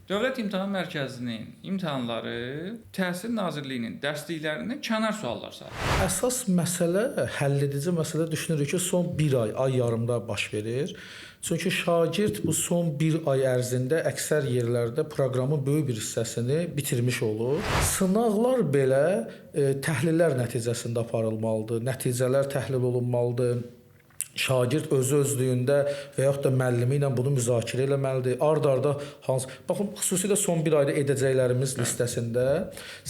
Dövlət İmtahan Mərkəzinin imtahanları Təhsil Nazirliyinin dərsliklərindən kənar suallar sayılır. Əsas məsələ, həlledici məsələ düşünürük ki, son bir ay yarımda baş verir. Çünki şagird bu son bir ay ərzində əksər yerlərdə proqramın böyük bir hissəsini bitirmiş olur. Sınaqlar belə təhlillər nəticəsində aparılmalıdır, nəticələr təhlil olunmalıdır. Şagird özlüyündə və yaxud da müəllimi ilə bunu müzakirə etməlidir. Ard-arda hansı baxın xüsusilə son bir ayda edəcəklərimiz listəsində,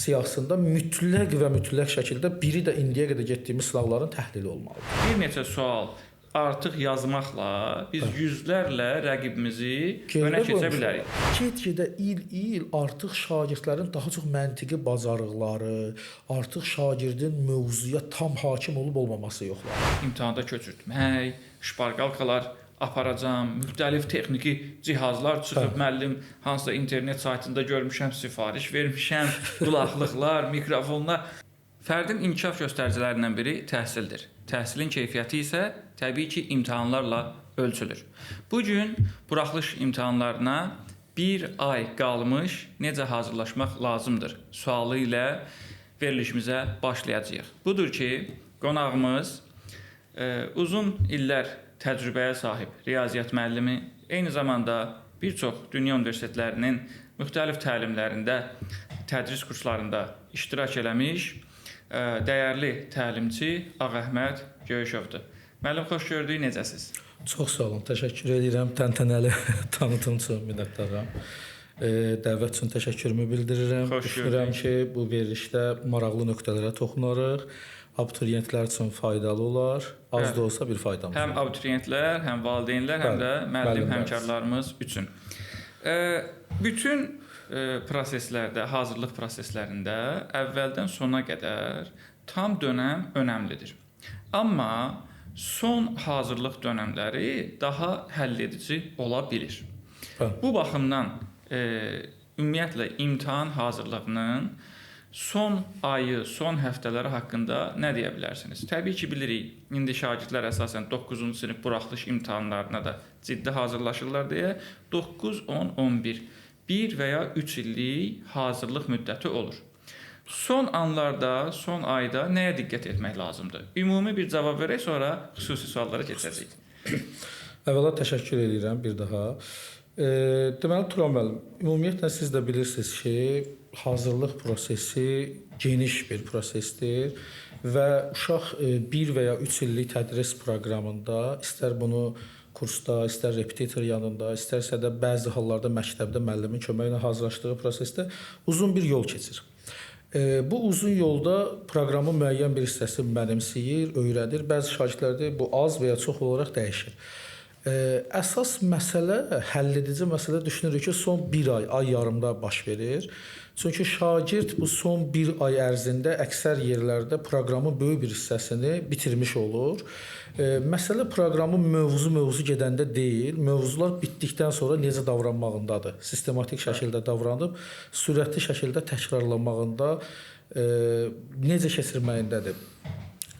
siyahısında mütləq şəkildə biri də indiyə qədər getdiyimiz sınaqların təhlili olmalıdır. Bir neçə sual artıq yazmaqla biz yüzlərlə rəqibimizi önə keçə bilərik. Get-gedə il artıq şagirdlərin daha çox məntiqi bacarıqları, artıq şagirdin mövzuya tam hakim olub-olmaması yoxlanılır. İmtahanda köçürtmək, şparqalkalar aparacam, müxtəlif texniki cihazlar çıxıb, müəllim hansısa internet saytında görmüşəm, sifariş vermişəm, qulaqlıqlar, mikrofonlar. Fərdin inkişaf göstəricilərindən biri təhsildir. Təhsilin keyfiyyəti isə təbii ki, imtahanlarla ölçülür. Bu gün buraxılış imtahanlarına bir ay qalmış necə hazırlaşmaq lazımdır sualı ilə verilişimizə başlayacağıq. Budur ki, qonağımız uzun illər təcrübəyə sahib riyaziyyat müəllimi, eyni zamanda bir çox dünya universitetlərinin müxtəlif təlimlərində, tədris kurslarında iştirak eləmiş dəyərli təlimçi Ağəhməd Göyüşovdur. Müəllim, xoş gördük, necəsiz? Çox sağ olun, təşəkkür edirəm. Təntənəli tanıtım üçün minnətdaram. Dəvət üçün təşəkkürümü bildirirəm. Düşünürəm ki, bu verilişdə maraqlı nöqtələrə toxunarıq. Abituriyentlər üçün faydalı olar. Az da olsa bir faydamız. Həm abituriyentlər, həm valideynlər, həm də müəllim həmkarlarımız üçün. Bütün proseslərdə, hazırlıq proseslərində əvvəldən sona qədər tam dönəm önəmlidir. Amma son hazırlıq dönəmləri daha həlledici ola bilir. Bu baxımdan ümumiyyətlə imtahan hazırlığının son ayı, son həftələri haqqında nə deyə bilərsiniz? Təbii ki, bilirik, indi şagirdlər əsasən 9-cu sinif buraxılış imtahanlarına da ciddi hazırlaşırlar deyə 9, 10, 11 1 və ya 3 illik hazırlıq müddəti olur. Son anlarda, son ayda nəyə diqqət etmək lazımdır? Ümumi bir cavab verək, sonra xüsusi suallara keçəcəyik. Əvvəla təşəkkür edirəm bir daha. Deməli, Turan müəllim, ümumiyyətlə siz də bilirsiniz ki, hazırlıq prosesi geniş bir prosesdir və uşaq 1 və ya 3 illik tədris proqramında istər bunu kursda, istər repetitor yanında, istərsə də bəzi hallarda məktəbdə müəllimin köməyi ilə hazırlaşdığı prosesdə uzun bir yol keçir. Bu uzun yolda proqramın müəyyən bir hissəsi mənimsəyir, öyrənir. Bəzi şagirdlərdə bu az və ya çox olaraq dəyişir. Əsas məsələ, həlledici məsələ düşünürük ki, son bir ay yarımda baş verir. Çünki şagird bu son bir ay ərzində əksər yerlərdə proqramın böyük bir hissəsini bitirmiş olur. Məsələ proqramın mövzu gedəndə deyil, mövzular bitdikdən sonra necə davranmağındadır. Sistematik şəkildə davranıb, sürətli şəkildə təkrarlanmağında, necə keçirməyindədir.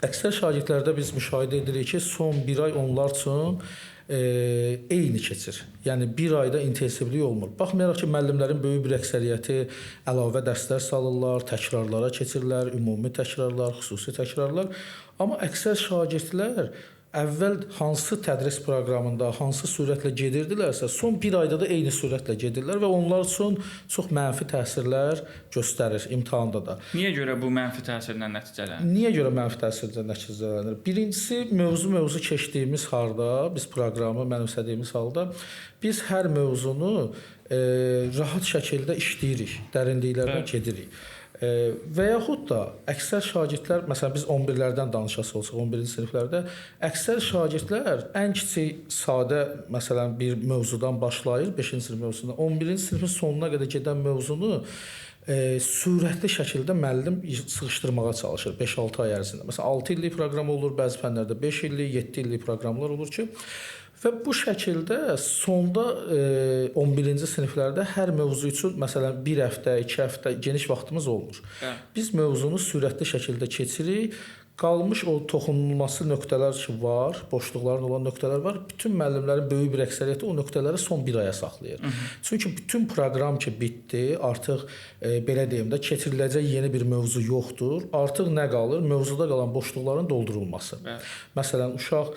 Əksər şagirdlərdə biz müşahidə edirik ki, son bir ay onlar üçün eyni keçir. Yəni bir ayda intensivlik olmur. Baxmayaraq ki, müəllimlərin böyük bir əksəriyyəti əlavə dərslər salırlar, təkrarlara keçirlər, ümumi təkrarlar, xüsusi təkrarlar. Amma əksər şagirdlər əvvəl hansı tədris proqramında, hansı sürətlə gedirdilərsə, son bir ayda da eyni sürətlə gedirlər və onlar üçün çox mənfi təsirlər göstərir imtahanda da. Niyə görə bu mənfi təsirlə nəticələnir? Niyə görə mənfi təsirlə nəticələnir? Birincisi, mövzu keçdiyimiz halda, biz proqramı mənimsədiyimiz halda, biz hər mövzunu rahat şəkildə işləyirik, dərinliklərdən gedirik. Və yaxud da əksər şagirdlər, məsələn biz 11-lərdən danışası olsaq, 11-ci siniflərdə əksər şagirdlər ən kiçik sadə məsələn bir mövzudan başlayır, 5-ci sinif mövzusundan 11-ci sinifin sonuna qədər gedən mövzunu sürətli şəkildə müəllim sıxışdırmağa çalışır 5-6 ay ərzində. Məsələn 6 illik proqram olur, bəzi fənlərdə 5 illik, 7 illik proqramlar olur ki, və bu şəkildə sonda 11-ci siniflərdə hər mövzu üçün məsələn 1 həftə, 2 həftə geniş vaxtımız olmur. Biz mövzunu sürətli şəkildə keçirik. qalmış o toxunulması nöqtələr ki var, boşluqların olan nöqtələr var. Bütün müəllimlərin böyük bir əksəriyyəti o nöqtələri son bir aya saxlayır. Çünki bütün proqram ki bitdi, artıq belə deyim də keçiriləcək yeni bir mövzu yoxdur. Artıq nə qalır? Mövzuda qalan boşluqların doldurulması. Məsələn, uşaq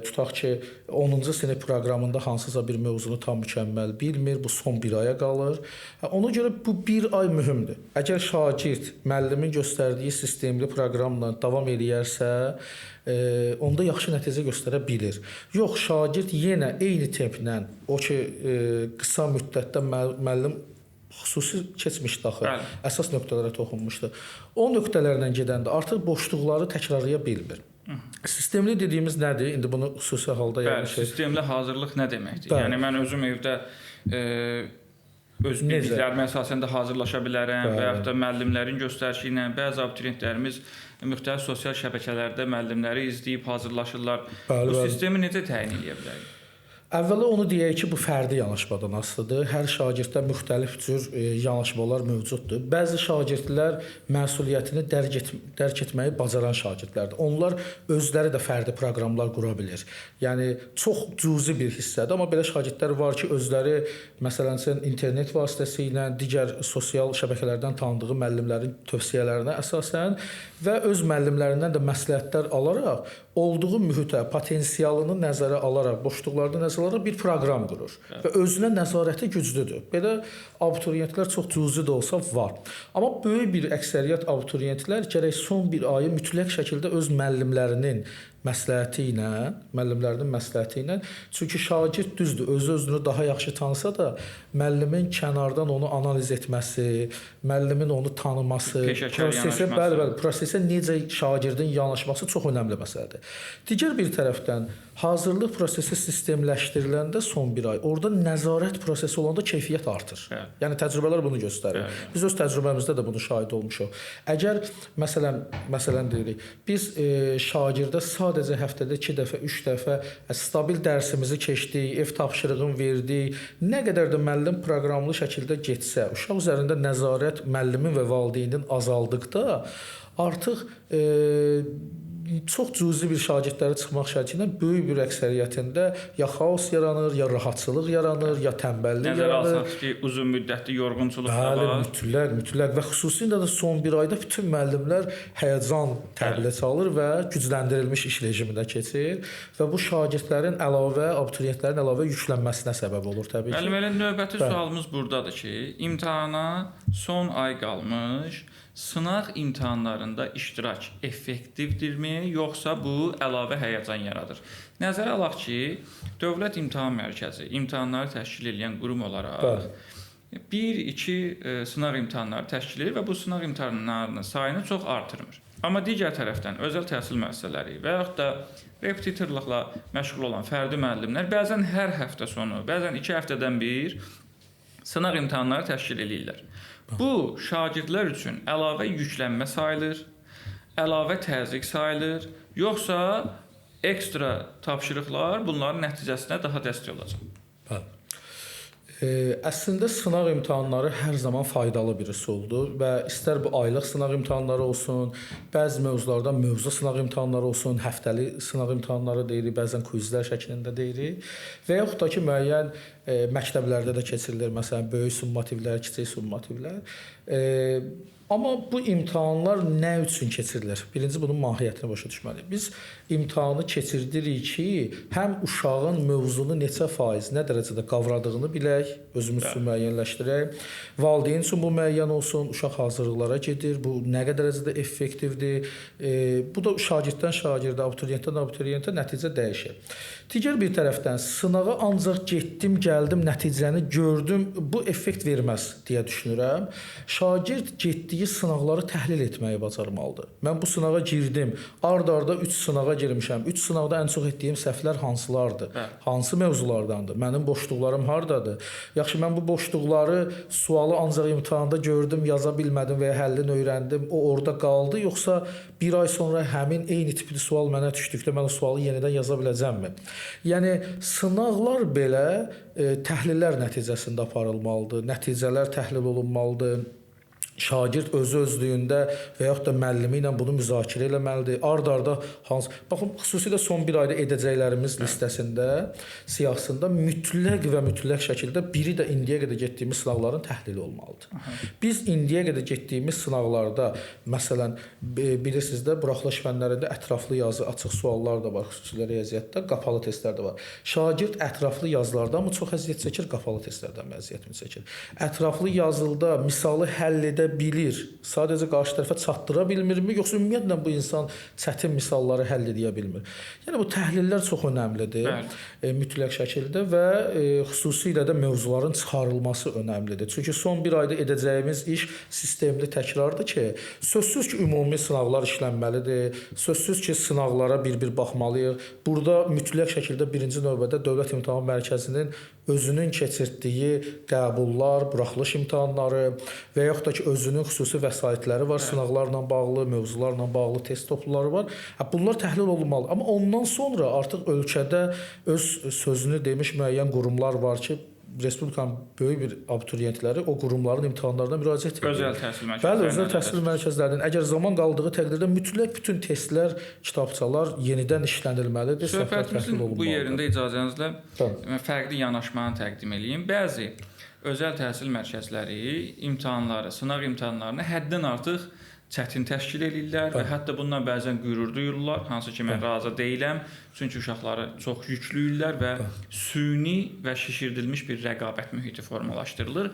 tutaq ki 10-cu sinif proqramında hansısa bir mövzunu tam mükəmməl bilmir, bu son bir aya qalır. Ona görə bu bir ay mühümdür. Əgər şagird müəllimin göstərdiyi sistemli proqramla davam eləyərsə, onda yaxşı nəticə göstərə bilir. Yox, şagird yenə eyni templə, o ki qısa müddətdə müəllim xüsusi keçmişdə axı əsas nöqtələrə toxunmuşdu. O nöqtələrlə gedəndə artıq boşluqları təkrarlaya bilmir. Sistemli dediyimiz nədir? İndi bunu xüsusi halda sistemli hazırlıq nə deməkdir? Yəni mən özüm evdə öz bildiklərimə əsasən də hazırlaşa bilərəm və yaxud da müəllimlərin göstərişi ilə bəzi abituriyentlərimiz müxtəlif sosial şəbəkələrdə müəllimləri izləyib hazırlaşırlar. Bu sistemi necə təyin edə bilərik? Əvvəla onu deyək ki, bu fərdi yanaşmadan asılıdır. Hər şagirddə müxtəlif cür yanaşmalar mövcuddur. Bəzi şagirdlər məsuliyyətini dərk etməyi bacaran şagirdlərdir. Onlar özləri də fərdi proqramlar qura bilir. Yəni çox cüzi bir hissədir, amma belə şagirdlər var ki, özləri məsələn internet vasitəsilə digər sosial şəbəkələrdən tanıdığı müəllimlərin tövsiyələrinə əsasən və öz müəllimlərindən də məsləhətlər alaraq olduğu mühitə, potensialını nəzərə alaraq, boşluqlarını nəzərə alaraq bir proqram qurur və özünə nəzarəti güclüdür. Belə abituriyentlər çox cüzi də olsa var. Amma böyük bir əksəriyyət abituriyentlər gərək son bir ayı mütləq şəkildə öz müəllimlərinin məsləhəti ilə, çünki şagird düzdür, özünü daha yaxşı tanısa da, müəllimin kənardan onu analiz etməsi, müəllimin onu tanıması, prosesə necə şagirdin yanaşması çox önəmli məsələdir. Digər bir tərəfdən hazırlıq prosesi sistemləşdiriləndə son bir ay, orada nəzarət prosesi olanda keyfiyyət artır. Yəni təcrübələr bunu göstərir. Biz öz təcrübəmizdə də bunu şahid olmuşuq. Əgər məsələn deyirik, biz şagirdə sadəcə həftədə 2 dəfə, 3 dəfə stabil dərsimizi keçdik, ev tapşırığını verdik, nə qədər də müəllim proqramlı şəkildə getsə, uşaq üzərində nəzarət müəllimin və valideynin azaldıqda artıq çox cüzi bir şagirdləri çıxmaq şərti ilə böyük bir əksəriyyətində ya xaos yaranır, ya rahatçılıq yaranır, ya tənbəllik yaranır. Nəzərə alsaq ki, uzun müddətli yorğunçuluq da var. Mütləq və xüsusilə də son bir ayda bütün müəllimlər həyəcan təbilə çalır və gücləndirilmiş iş rejiminə keçir və bu şagirdlərin abituriyentlərin əlavə yüklənməsinə səbəb olur təbii ki. Müəllim, elə növbəti sualımız burdadır ki, imtahana son ay qalmış, sınaq imtahanlarında iştirak effektivdirmi, yoxsa bu əlavə həyəcan yaradır? Nəzərə alaq ki, Dövlət İmtahan Mərkəzi imtahanları təşkil edən qurum olaraq 1-2 sınaq imtahanları təşkil edir və bu sınaq imtahanlarının sayını çox artırmır. Amma digər tərəfdən özəl təhsil müəssisələri və yaxud da repetitorluqla məşğul olan fərdi müəllimlər bəzən hər həftə sonu, bəzən 2 həftədən bir sınaq imtahanları təşkil edirlər. Bu, şagirdlər üçün əlavə yüklənmə sayılır, əlavə təzyiq sayılır, yoxsa ekstra tapşırıqlar bunların nəticəsinə daha dəstək olacaq? Əslində sınaq imtahanları hər zaman faydalı bir üsuldur və istər bu aylıq sınaq imtahanları olsun, bəzi mövzularda mövzu sınaq imtahanları olsun, həftəli sınaq imtahanları deyirik, bəzən kvizlər şəklində deyirik və yaxud da ki, müəyyən məktəblərdə də keçirilir, məsələn, böyük summativlər, kiçik summativlər. Amma bu imtahanlar nə üçün keçirilir? Birinci bunun mahiyyətini başa düşməliyik. Biz imtahanı keçirdirik ki, həm uşağın mövzunu neçə faiz, nə dərəcədə qavradığını bilək, özümüz üçün müəyyənləşdirək. Valideyn üçün bu müəyyən olsun, uşaq hazırlıqlara gedir, bu nə qədər dərəcədə effektivdir. Bu da şagirddən şagirdə, abituriyentdən abituriyentə nəticə dəyişir. Digər bir tərəfdən sınağa ancaq getdim, gəldim, nəticəni gördüm, bu effekt verməz deyə düşünürəm. Şagird getdiyi sınaqları təhlil etməyi bacarmalıdır. Mən bu sınağa girdim, ard-arda 3 sınağa girmişəm. 3 sınaqda ən çox etdiyim səhvlər hansılardır? Hansı mövzulardandır? Mənim boşluqlarım hardadır? Yaxşı, mən bu boşluqları sualı ancaq imtahanda gördüm, yaza bilmədim və ya həllini öyrəndim, o orada qaldı, yoxsa bir ay sonra həmin eyni tipli sual mənə düşdükdə mən o sualı yenidən yaza biləcəmmi? Yəni sınaqlar belə təhlillər nəticəsində aparılmalıdır, nəticələr təhlil olunmalıdır. şagird özü-özlüyündə və yaxud da müəllimi ilə bunu müzakirə etməlidir. Ard-arda hansı baxın xüsusilə son bir ayda edəcəklərimiz listəsində, siyahısında mütləq və mütləq şəkildə biri də indiyə qədər getdiyimiz sınaqların təhlili olmalıdır. Biz indiyə qədər getdiyimiz sınaqlarda məsələn bilirsiniz də buraxılış fənlərində ətraflı yazı, açıq suallar da var, xüsusilə riyaziyyatda, qapalı testlər də var. Şagird ətraflı yazılardan mı çox əziyyət çəkir, qapalı testlərdən mi əziyyət çəkir? Ətraflı yazılıda misalı həll edə bilir, sadəcə qarşı tərəfə çatdıra bilmirmi, yoxsa ümumiyyətlə bu insan çətin misalları həll edə bilmir? Yəni bu təhlillər çox önəmlidir, mütləq şəkildə və xüsusilə də mövzuların çıxarılması önəmlidir. Çünki son bir ayda edəcəyimiz iş sistemli təkrardır ki, sözsüz ki, ümumi sınaqlar işlənməlidir, sözsüz ki, sınaqlara bir-bir baxmalıyıq. Burada mütləq şəkildə birinci növbədə Dövlət İmtahan Mərkəzinin özünün keçirtdiyi qəbullar, buraxılış imtahanları və yaxud da ki, özünün xüsusi vəsaitləri var, sınaqlarla bağlı, mövzularla bağlı test topluları var. Bunlar təhlil olunmalı. Amma ondan sonra artıq ölkədə öz sözünü demiş müəyyən qurumlar var ki, Respublikanın böyük bir abituriyentləri o qurumların imtahanlarına müraciət edir. Özəl təhsil mərkəzlərinə. Bəli, özəl təhsil mərkəzlərinin əgər zaman qaldığı təqdirdə mütləq bütün testlər, kitabçalar yenidən işlənilməlidir. Söhbətimizin bu yerində icazənizlə fərqli yanaşmanı təqdim edeyim. Bəzi özəl təhsil mərkəzləri imtahanları, sınaq imtahanlarını həddən artıq çətin təşkil edirlər və hətta bundan bəzən qürur duyururlar, hansı ki mən razı deyiləm. Çünki uşaqları çox yüklüyürlər və süni və şişirdilmiş bir rəqabət mühiti formalaşdırılır.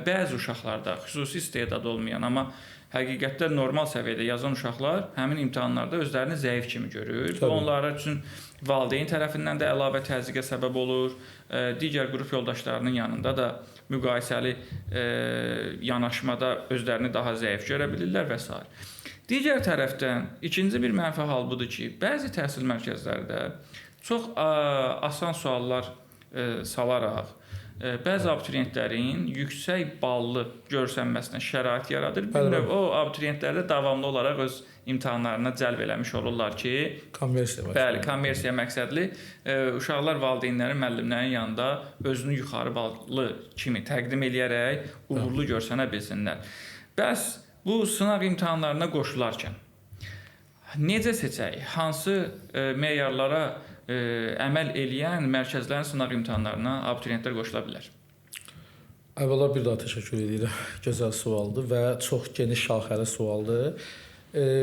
Bəzi uşaqlarda xüsusi istedad olmayan, amma həqiqətdə normal səviyyədə yazan uşaqlar həmin imtahanlarda özlərini zəif kimi görür. Bu onlara üçün valideyn tərəfindən də əlavə təzyiqə səbəb olur. Digər qrup yoldaşlarının yanında da müqayisəli yanaşmada özlərini daha zəif görə bilirlər və s. Digər tərəfdən ikinci bir mənfi hal budur ki, bəzi təhsil mərkəzlərdə çox asan suallar salaraq bəzi abituriyentlərin yüksək ballı görsənməsinə şərait yaradır. Bir növ o abituriyentləri də davamlı olaraq öz imtahanlarına cəlb eləmiş olurlar ki, kommersiya məqsədli uşaqlar valideynlərin, müəllimlərin yanında özünü yuxarı ballı kimi təqdim eləyərək uğurlu görsənə bilsinlər. Bəs bu sınaq imtahanlarına qoşularkən necə seçək? Hansı meyarlara əməl eləyən mərkəzlərin sınaq imtahanlarına abituriyentlər qoşula bilər? Əvvəla bir daha təşəkkür edirəm. Gözəl sualdır və çox geniş şaxəli sualdır.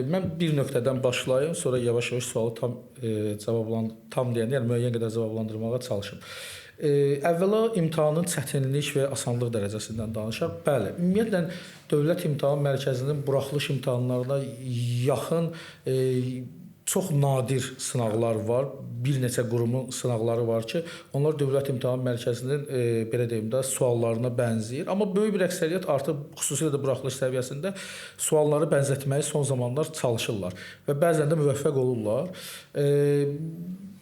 Mən bir nöqtədən başlayım, sonra yavaş-yavaş sualı tam deyəndə, yəni müəyyən qədər cavablandırmağa çalışım. Əvvəla imtahanın çətinlik və asanlıq dərəcəsindən danışaq. Bəli, ümumiyyətlə Dövlət İmtahan Mərkəzinin buraxılış imtahanlarına yaxın çox nadir sınaqlar var. Bir neçə qurumun sınaqları var ki, onlar Dövlət İmtahan Mərkəzinin belə deyim də suallarına bənzəyir. Amma böyük bir əksəriyyət artıq xüsusilə də buraxılış səviyyəsində sualları bənzətməyə son zamanlar çalışırlar və bəzən də müvəffəq olurlar.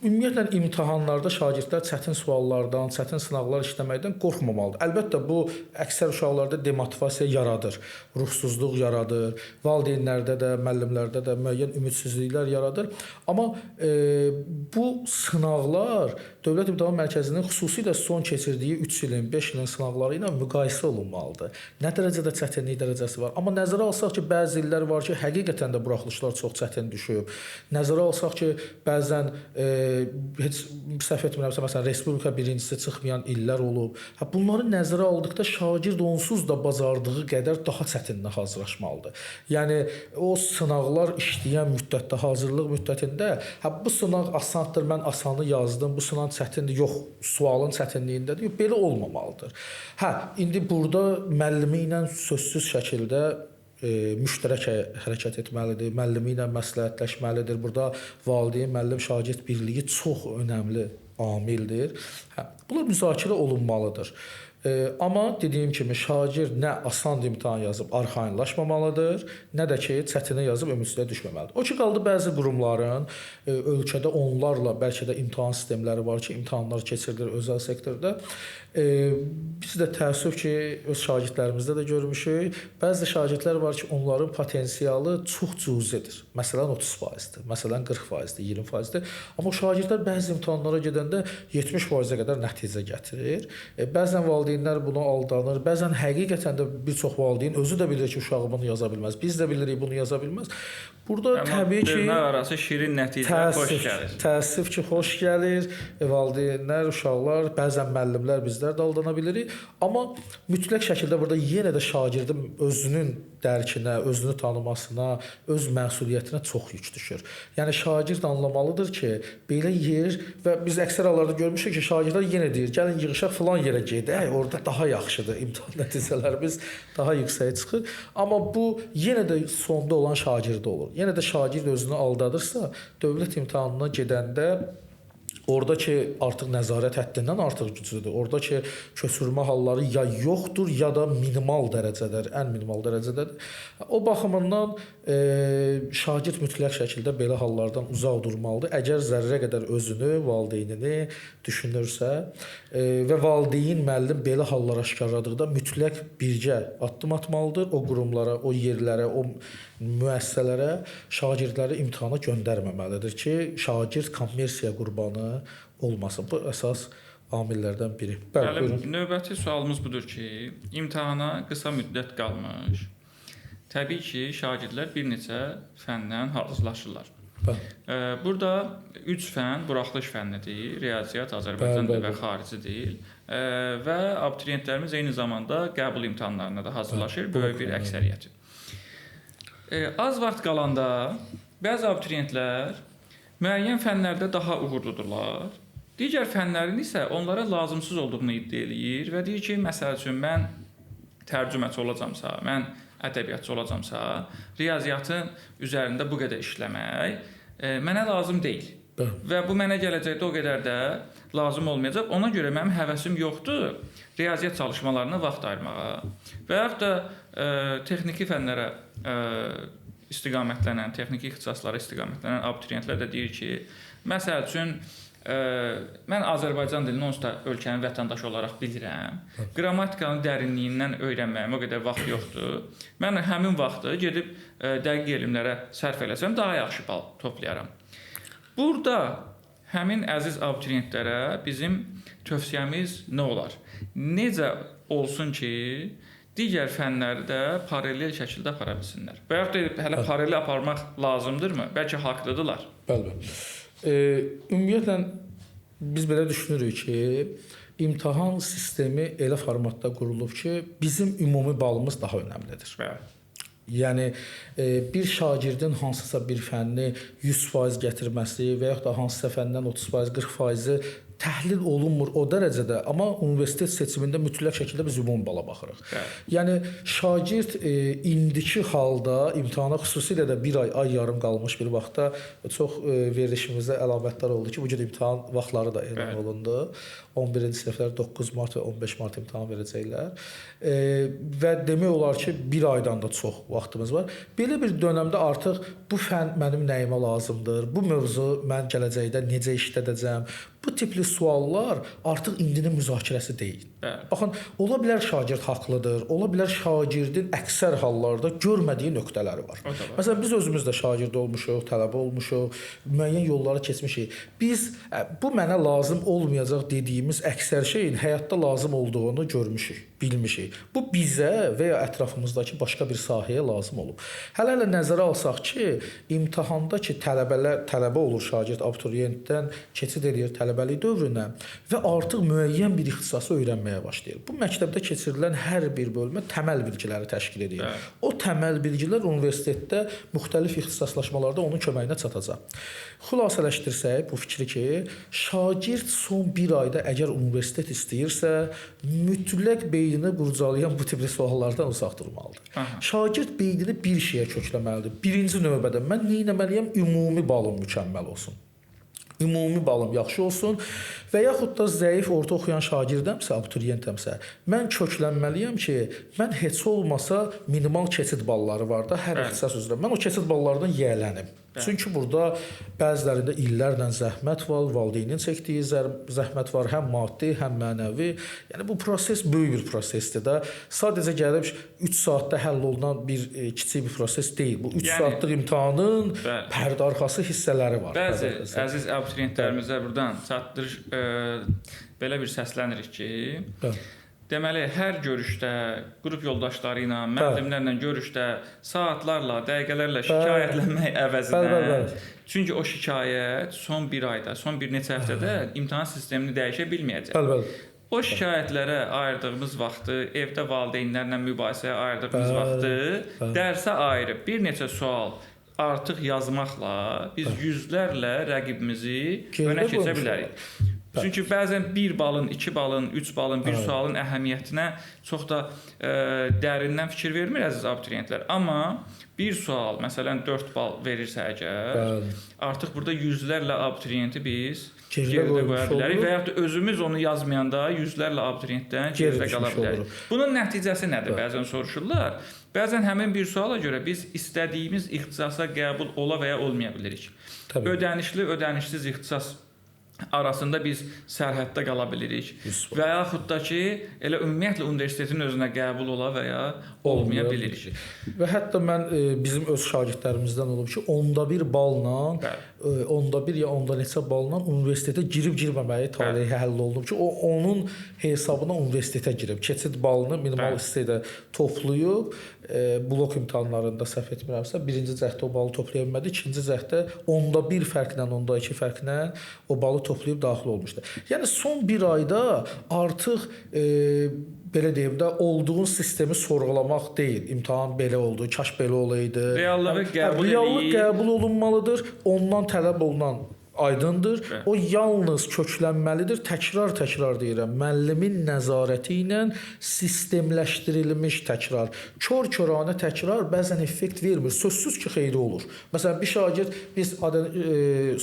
Ümumiyyətlə imtahanlarda şagirdlər çətin suallardan, çətin sınaqlar işləməkdən qorxmamalıdır. Əlbəttə bu əksər uşaqlarda demotivasiya yaradır, ruhsuzluq yaradır, valideynlərdə də, müəllimlərdə də müəyyən ümidsizliklər yaradır. Amma bu sınaqlar Dövlət İmtahan Mərkəzinin xüsusilə son keçirdiyi 3 ilin, 5 ilin sınaqları ilə müqayisə olunmalıdır. Nə dərəcədə çətinlik dərəcəsi var? Amma nəzərə alsaq ki, bəzi illər var ki, həqiqətən də buraxılışlar çox çətin düşüb. Nəzərə alsaq ki, bəzən heç səhv etmirəmsə, məsələn, Respublika birincisi çıxmayan illər olub. Bunları nəzərə aldıqda şagird onsuz da bacardığı qədər daha çətinlə hazırlaşmalıdır. Yəni o sınaqlar işləyən müddətdə, hazırlıq müddətində, bu sınaq asandır, mən asanı yazdım, bu sınaq çətindir, yox, sualın çətinliyindədir, yox, belə olmamalıdır. İndi burada müəllimi ilə sözsüz şəkildə müştərək hərəkət etməlidir, müəllimi ilə məsləhətləşməlidir. Burada valideyn, müəllim, şagird birliyi çox önəmli amildir. Bunlar müzakirə olunmalıdır. Amma dediyim kimi şagird nə asan imtahan yazıb arxayınlaşmamalıdır, nə də ki çətinə yazıb ümidsizliyə düşməməlidir. O ki qaldı bəzi qurumların ölkədə onlarla bəlkə də imtahan sistemləri var ki, imtahanlar keçirilir özəl sektorda. Biz də təəssüf ki, öz şagirdlərimizdə də görmüşük. Bəzi şagirdlər var ki, onların potensialı çox cüzidir. Məsələn 30%-dir, məsələn 40%-dir, 20%-dir. Amma o şagirdlər bəzi imtahanlara gedəndə 70%-ə qədər nəticə gətirir. Bəzən valideynlər buna aldanır. Bəzən həqiqətən də bir çox valideyn özü də bilir ki, uşağı bunu yaza bilməz. Biz də bilirik bunu yaza bilməz. Burada təbii ki, arası şirin nəticə xoş gəlir. Təəssüf ki, xoş gəlir. Valideynlər, uşaqlar, bəzən müəllimlər bizlər də aldana bilirik. Amma mütləq şəkildə burada yenə də şagirdin özünün dərkinə, özünü tanımasına, öz məsuliyyətinə çox yük düşür. Yəni şagird anlamalıdır ki, belə yer və biz əksər hallarda görmüşük ki, şagirdlər yenə deyir, gəlin yığışaq filan yerə gedək, orada daha yaxşıdır, imtahan nəticələrimiz daha yüksəyə çıxır. Amma bu yenə də sonda olan şagirdə olur. Yenə də şagird özünü aldadırsa, dövlət imtahanına gedəndə orada ki, artıq nəzarət həddindən artıq güclüdür. Orada ki, köçürmə halları ya yoxdur, ya da minimal dərəcədədir, ən minimal dərəcədədir. O baxımından şagird mütləq şəkildə belə hallardan uzaq durmalıdır. Əgər zərrə qədər özünü, valideynini düşünürsə və valideyn, müəllim belə hallar aşkarladıqda mütləq birgə addım atmalıdır. O qurumlara, o yerlərə, o müəssisələrə şagirdləri imtahana göndərməməlidir ki, şagird kommersiya qurbanı olmasın. Bu əsas amillərdən biri. Bəli, buyurun. Növbəti sualımız budur ki, imtahana qısa müddət qalmış. Təbii ki, şagirdlər bir neçə fəndən hazırlaşırlar. Burada 3 fən buraxılış fənnidir. Riyaziyyat Azərbaycan və xarici deyil. Və abituriyentlərimiz eyni zamanda qəbul imtahanlarına da hazırlaşır. Böyük bir əksəriyyəti. Az vaxt qalanda bəzi abituriyentlər müəyyən fənlərdə daha uğurludurlar. Digər fənlərin isə onlara lazımsız olduğunu iddia eləyir və deyir ki, məsəl üçün mən tərcüməçi olacamsa, mən ədəbiyyatçı olacamsa, riyaziyyatın üzərində bu qədər işləmək mənə lazım deyil. Və bu mənə gələcəkdə o qədər də lazım olmayacaq. Ona görə mənim həvəsim yoxdur riyaziyyat çalışmalarına vaxt ayırmağa. Və yaxud da texniki fənlərə istiqamətlənən, texniki ixtisaslara istiqamətlənən abituriyentlər də deyir ki, məsəl üçün mən Azərbaycan dilini onsuz da ölkənin vətəndaşı olaraq bilirəm. Qrammatikanın dərinliyindən öyrənməyim o qədər vaxt yoxdur. Mən həmin vaxtı gedib dəqiq elmlərə sərf eləsəm daha yaxşı bal toplayaram. Burada həmin əziz abituriyentlərə bizim tövsiyəmiz nə olar? Necə olsun ki, digər fənləri də paralel şəkildə apara bilsinlər? Və yaxud da hələ paralel aparmaq lazımdırmı? Bəlkə haqlıdırlar. Bəli. Ümumiyyətlə biz belə düşünürük ki, imtahan sistemi elə formatda qurulub ki, bizim ümumi balımız daha önəmlidir. Bəli. Yəni bir şagirdin hansısa bir fənni 100% gətirməsi və yaxud da hansısa fəndən 30%, 40%-i təhlil olunmur o dərəcədə, amma universitet seçimində mütləq şəkildə biz ümumi bala baxırıq. Yəni şagird indiki halda imtahana xüsusilə də bir ay yarım qalmış bir vaxtda çox verilişimizdə əlamətlər oldu ki, bu gün imtahan vaxtları da elan olundu. 11-ci siniflər 9 mart və 15 mart imtahan verəcəklər. Və demək olar ki, bir aydan da çox vaxtımız var. Belə bir dönəmdə artıq bu fən mənim nəyimə lazımdır, bu mövzu mən gələcəkdə necə işlədəcəm, bu tipli suallar artıq indinin müzakirəsi deyil. Baxın, ola bilər şagird haqlıdır, ola bilər şagirdin əksər hallarda görmədiyi nöqtələri var. Məsələn, biz özümüz də şagird olmuşuq, tələbə olmuşuq, müəyyən yolları keçmişik. Biz bu mənə lazım olmayacaq dediyimiz əksər şeyin həyatda lazım olduğunu görmüşük, bilmişik. Bu bizə və ya ətrafımızdakı başqa bir sahəyə lazım olub. Hələ nəzərə alsaq ki, imtahanda ki, tələbə olur şagird, abituriyentdən keçid edir tələbəlik dövrünə və artıq müəyyən bir ixtisası öyrənməyə başlayır. Bu məktəbdə keçirilən hər bir bölmə təməl bilgiləri təşkil edir. O təməl bilgilər universitetdə müxtəlif ixtisaslaşmalarda onun köməyinə çatacaq. Xülasələşdirsək bu fikri ki, şagird son bir ayda əgər universitet istəyirsə, mütləq beynini qurcalayan bu tipli suallardan uzaq durmalıdır. Şagird beynini bir şeyə kökləməlidir. Birinci növbədə mən nə etməliyəm? Ümumi balım mükəmməl olsun. Ümumi balım yaxşı olsun və yaxud da zəif orta oxuyan şagirdəmsə, abituriyentəmsə, mən köklənməliyəm ki, mən heç olmasa minimal keçid balları var da hər ixtisas üzrə. Mən o keçid ballarından yiyələnim. Çünki burada bəzilərində illərlə zəhmət var, valideynin çəkdiyi zəhmət var, həm maddi, həm mənəvi. Yəni bu proses böyük bir prosesdir də. Sadəcə gəlib 3 saatda həll olunan bir kiçik bir proses deyil. Bu 3 saatlıq imtahanın pərdə arxası hissələri var. Bəzi əziz abituriyentlərimizə buradan çatdırış belə bir səslənirik ki, deməli, hər görüşdə, qrup yoldaşları ilə, müəllimlərlə görüşdə saatlarla, dəqiqələrlə şikayətlənmək əvəzinə, çünki o şikayət son bir ayda, son bir neçə həftədə imtahan sistemini dəyişə bilməyəcək. O şikayətlərə ayırdığımız vaxtı, evdə valideynlərlə mübahisəyə ayırdığımız vaxtı, dərsə ayırıb bir neçə sual artıq yazmaqla biz yüzlərlə rəqibimizi önə keçə bilərik. Çünki bəzən 1 balın, 2 balın, 3 balın, bir sualın əhəmiyyətinə çox da dərindən fikir vermir əziz abituriyentlər. Amma bir sual, məsələn 4 bal verirsə əgər, artıq burada yüzlərlə abituriyenti biz geridə qoya bilərik və yaxud da özümüz onu yazmayanda yüzlərlə abituriyentdən geridə qala bilərik. Bunun nəticəsi nədir? Bəzən soruşurlar. Bəzən həmin bir suala görə biz istədiyimiz ixtisasa qəbul ola və ya olmaya bilirik. Ödənişli, ödənişsiz ixtisas arasında biz sərhəddə qala bilirik və yaxud da ki, elə ümumiyyətlə universitetin özünə qəbul ola və ya olmaya bilirik. Və hətta mən bizim öz şagirdlərimizdən olub ki, 1/10 balla, 1/10 ya 10 neçə balla universitetə girib-girməməyi taleyi həll olunub ki, o onun hesabına universitetə girib, keçid balını minimal hissədə toplayıb, blok imtahanlarında səhv etmirəmsə, birinci cəhdə o balı toplaya bilmədi, ikinci cəhdə 1/10 fərqlə, 1/2 fərqlə o balı toplayıb daxil olmuşdu. Yəni son bir ayda artıq belə deyim də olduğun sistemi sorğulamaq deyil. İmtahan belə oldu, kaş belə olaydı. Reallıq qəbul olunmalıdır. Ondan tələb olunan aydındır. O yalnız köklənməlidir. Təkrar deyirəm. Müəllimin nəzarəti ilə sistemləşdirilmiş təkrar. Kör-körənə təkrar bəzən effekt vermir. Sözsüz ki, xeyri olur. Məsələn, bir şagird biz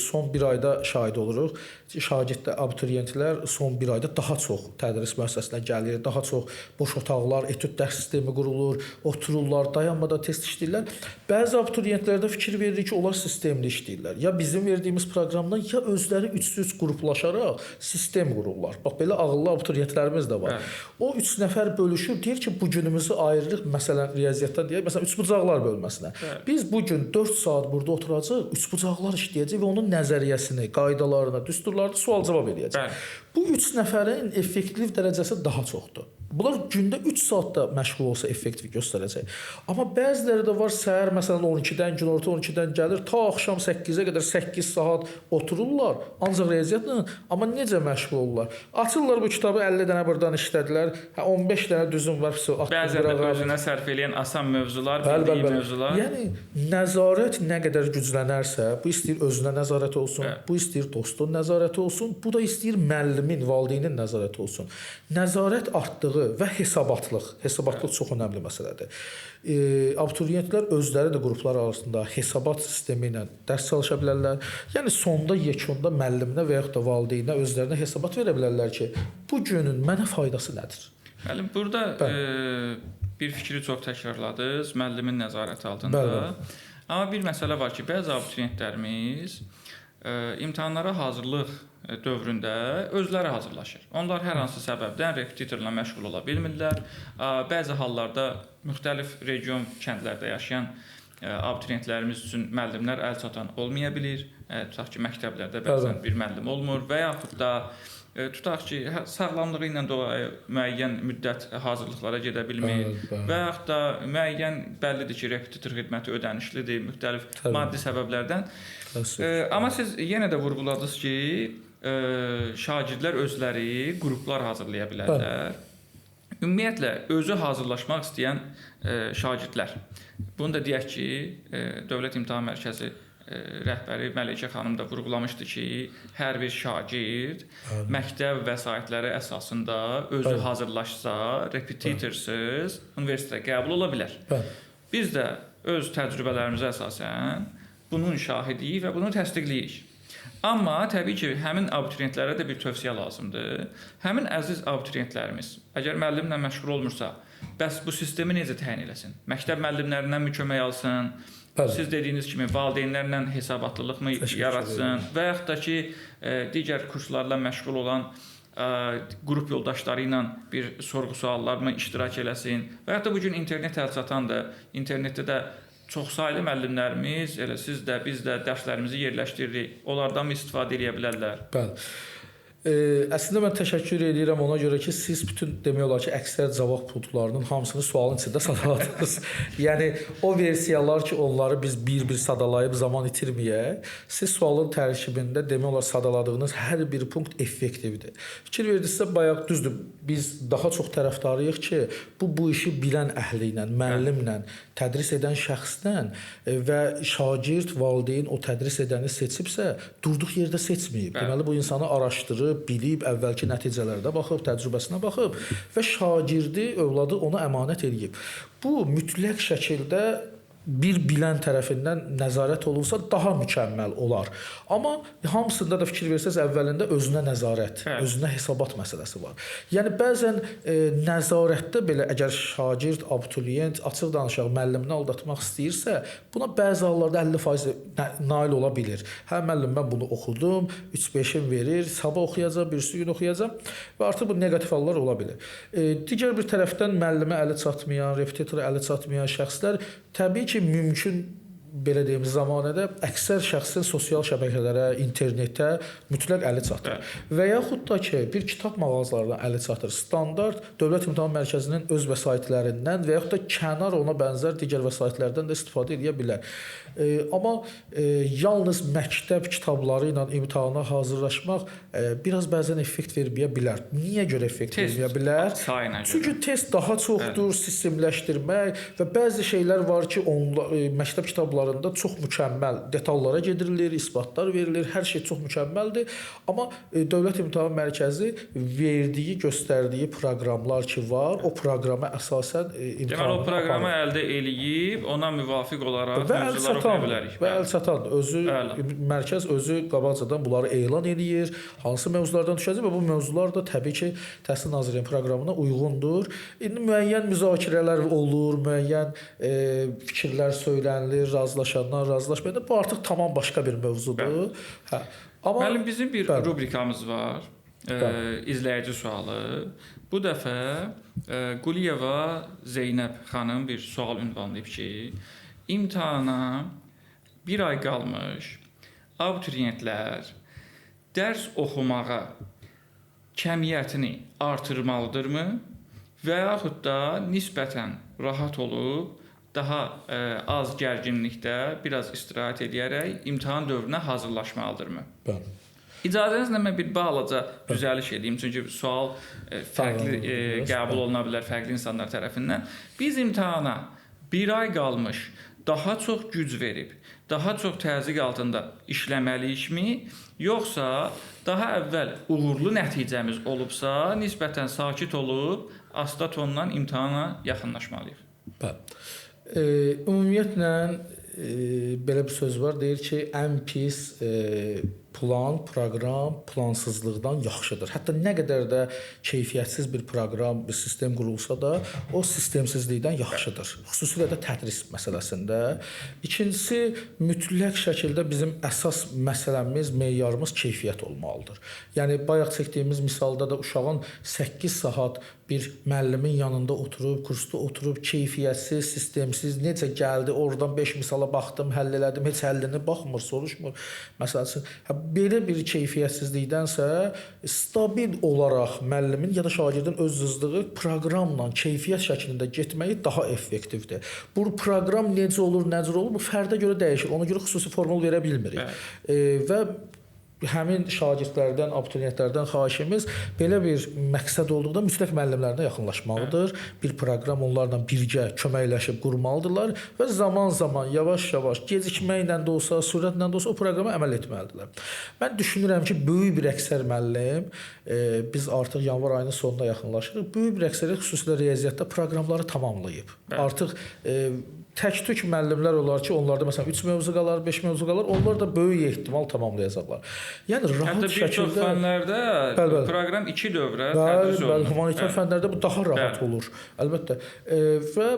son bir ayda şahid oluruq. Şagirdlər, abituriyentlər son bir ayda daha çox tədris müəssisəsinə gəlir, daha çox boş otaqlar, etüd dərs sistemi qurulur, otururlar, dayanmadan test işləyirlər. Bəzi abituriyentlərdə fikir veririk ki, onlar sistemli işləyirlər. Ya bizim verdiyimiz proqramdan, ya özləri 300 qruplaşaraq sistem qururlar. Bax, belə ağıllı abituriyentlərimiz də var. O 3 nəfər bölüşür, deyir ki, bu günümüzü ayırırıq, məsələn, riyaziyyatda deyək, məsələn, üçbucaqlar bölməsinə. Biz bu gün 4 saat burada oturacağıq, üçbucaqlar işləyəcək və onun nəzəriyyəsini, qaydalarını, düsturlarını sual-cavab edəcək. Bu 3 nəfərin effektiv dərəcəsi daha çoxdur. Bunlar gündə 3 saatda məşğul olsa effektiv göstərəcək. Amma bəziləri də var, səhər məsələn 12-dən, günorta 12-dən gəlir, ta axşam 8-ə qədər 8 saat otururlar, ancaq riyaziyyatla, amma necə məşğul olurlar? Açırlar bu kitabı, 50 dənə buradan işlədilər, 15 dənə düzüm var, bəzən də özünə sərf eləyən asan mövzular, bildiyi mövzular. Yəni nəzarət nə qədər güclənərsə, bu istəyir özünə nəzarət olsun, bu istəyir dostun nəzarəti olsun, bu da istəyir müəllimin, valideynin nəzarəti olsun. Nəzarət artdığı və hesabatlıq çox önəmli məsələdir. Abituriyentlər özləri də qruplar arasında hesabat sistemi ilə dərs çalışa bilərlər. Yəni sonda yekunda müəlliminə və yaxud da valideyninə özlərinə hesabat verə bilərlər ki, bu günün mənə faydası nədir? Müəllim, burada bir fikri çox təkrarladınız, müəllimin nəzarəti altında. Amma bir məsələ var ki, bəzi abituriyentlərimiz imtahanlara hazırlıq dövründə özləri hazırlaşır. Onlar hər hansı səbəbdən repetitorla məşğul ola bilmirlər. Bəzi hallarda müxtəlif region kəndlərdə yaşayan abituriyentlərimiz üçün müəllimlər əl çatan olmaya bilir. Tutaq ki, məktəblərdə bəzən bir müəllim olmur və yaxud da tutaq ki, sağlamlığı ilə dolayı müəyyən müddət hazırlıqlara gedə bilmir və yaxud da müəyyən bəllidir ki, repetitor xidməti ödənişlidir, müxtəlif maddi səbəblərdən. Amma siz yenə də vurğuladınız ki, şagirdlər özləri qruplar hazırlaya bilərlər. Ümumiyyətlə, özü hazırlaşmaq istəyən şagirdlər. Bunu da deyək ki, Dövlət İmtahan Mərkəzi rəhbəri Məleykə xanım da vurğulamışdı ki, hər bir şagird məktəb vəsaitləri əsasında özü hazırlaşsa, repetitorsuz universitetə qəbul ola bilər. Biz də öz təcrübələrimizə əsasən bunun şahidiyik və bunu təsdiqləyirik. Amma təbii ki, həmin abituriyentlərə də bir tövsiyə lazımdır. Həmin əziz abituriyentlərimiz, əgər müəllimlə məşğul olmursa, bəs bu sistemi necə təyin eləsin? Məktəb müəllimlərindən mi kömək alsın? Bəli. Siz dediyiniz kimi valideynlərlə hesabatlılıqmı yaratsın və yaxud da ki, digər kurslarla məşğul olan qrup yoldaşları ilə bir sorğu-suallarla iştirak eləsin və yaxud da bu gün internet əl çatandır. İnternetdə də çoxsaylı müəllimlərimiz, elə siz də, biz də dərslərimizi yerləşdiririk. Onlardan mı istifadə edə bilərlər? Bəli. Əslində mən təşəkkür edirəm ona görə ki, siz bütün demək olar ki, əksər cavab pultlarının hamısını sualın içində sadaladınız. Yəni o versiyalar ki, onları biz bir-bir sadalayıb zaman itirməyək, siz sualın tərkibində demək olar sadaladığınız hər bir punkt effektivdir. Fikir verdinizsə bayaq düzdür. Biz daha çox tərəfdarıyıq ki, bu işi bilən əhli ilə, müəllimlə, tədris edən şəxsdən və şagird, valideyn o tədris edəni seçibsə, durduq yerdə seçməyib. Deməli bu insanı araşdırıb, bilib, əvvəlki nəticələrdə baxıb, təcrübəsinə baxıb və şagirdi, övladı ona əmanət edib. Bu mütləq şəkildə bir bilən tərəfindən nəzarət olunsa daha mükəmməl olar. Amma hamısında da fikir versəz əvvəlində özünə nəzarət, özünə hesabat məsələsi var. Yəni bəzən nəzarətdə belə əgər şagird, abituriyent açıq danışaq müəllimini aldatmaq istəyirsə, buna bəzi hallarda 50% nail ola bilir. Hə müəllim mən bunu oxudum, 3-5-im verir, sabah oxuyacam, birisi gün oxuyacam və artıq bu neqativ hallar ola bilir. Digər bir tərəfdən müəllimə əli çatmayan, repetitora əli çatmayan şəxslər təbii ki, mümkün belə deyim zamanədə əksər şəxsin sosial şəbəkələrə, internetə mütləq əli çatır. Və yaxud da ki, bir kitab mağazalarına əli çatır. Standart Dövlət İmtahan Mərkəzinin öz vəsaitlərindən və yaxud da kənar ona bənzər digər vəsaitlərdən də istifadə edə bilər. Amma yalnız məktəb kitabları ilə imtahana hazırlaşmaq biraz bəzən effekt verməyə bilər. Niyə görə effekt verməyə bilər? Çünki test daha çoxdur, sistemləşdirmək və bəzi şeylər var ki, məktəb kitablarında çox mükəmməl detallara gedirilir, isbatlar verilir, hər şey çox mükəmməldir. Amma Dövlət İmtahan Mərkəzi verdiyi, göstərdiyi proqramlar ki var, o proqrama əsasən imtahan o proqramı əldə eləyib, ona müvafiq olaraq mövzuları oxuya bilərik. Və əl çatan özü mərkəz özü qabaqcadan bunları elan edir, hansı mövzulardan düşəcək və bu mövzular da təbii ki, Təhsil Nazirliyinin proqramına uyğundur. İndi müəyyən müzakirələr olur, müəyyən fikirlər söylənilir, razılaşanlar, razılaşmayanlar. Bu artıq tamam başqa bir mövzudur. Hə. Amma müəllim bizim bir rubrikamız var. İzləyici sualı. Bu dəfə Quliyeva Zeynəb xanım bir sual ünvanlayıb ki, imtahana bir ay qalmış abituriyentlər dərs oxumağa kəmiyyətini artırmalıdırmı və yaxud da nisbətən rahat olub daha az gərginlikdə biraz istirahət edərək imtahan dövrünə hazırlaşmalıdırmı? Bəli. İcazənizlə mən bir balaca düzəliş edeyim, çünki sual fərqli qəbul oluna bilər fərqli insanlar tərəfindən. Biz imtahana bir ay qalmış daha çox güc verib, daha çox təzyiq altında işləməliyikmi, yoxsa daha əvvəl uğurlu nəticəmiz olubsa, nisbətən sakit olub, asta tonla imtahana yaxınlaşmalıyıq? Bəli. Ümumiyyətlə belə bir söz var, deyir ki, ən pis plan, proqram plansızlıqdan yaxşıdır. Hətta nə qədər də keyfiyyətsiz bir proqram, bir sistem qurulsa da, o sistemsizlikdən yaxşıdır. Xüsusilə də tədris məsələsində. İkincisi, mütləq şəkildə bizim əsas məsələmiz, meyarımız keyfiyyət olmalıdır. Yəni bayaq çəkdiyimiz misalda da uşağın 8 saat bir müəllimin yanında oturub, kursda oturub, keyfiyyətsiz, sistemsiz, necə gəldi, oradan 5 misala baxdım, həll elədim, heç həllini baxmır, soruşmur. Məsələn, belə bir keyfiyyətsizlikdənsə stabil olaraq müəllimin ya da şagirdin öz zızdığı proqramla keyfiyyət şəklində getməyi daha effektivdir. Bu proqram necə olur, nə cür olur, bu fərdə görə dəyişir. Ona görə xüsusi formul verə bilmirik. Və həmin şagirdlərdən, abituriyentlərdən xahişimiz belə bir məqsəd olduqda mütləq müəllimlərinə yaxınlaşmalıdır. Bir proqram onlarla birgə köməkləşib qurmalıdırlar və zaman-zaman, yavaş-yavaş, gecikməklə də olsa, sürətlə də olsa o proqrama əməl etməlidirlər. Mən düşünürəm ki, böyük bir əksər müəllim, biz artıq yanvar ayının sonuna yaxınlaşırıq, böyük bir əksəriyyət xüsusilə riyaziyyatda proqramları tamamlayıb. Artıq tək-tük müəllimlər olar ki, onlarda məsələn 3 mövzu qalar, 5 mövzu qalar, onlar da böyük ehtimal tamamlayacaqlar. Yəni rahat Hətta bir çox şəkildə fənlərdə Bəli, bəli. proqram 2 dövrə Bəli, tədris olunur. humanitar fənlərdə bu daha rahat olur. Əlbəttə. Və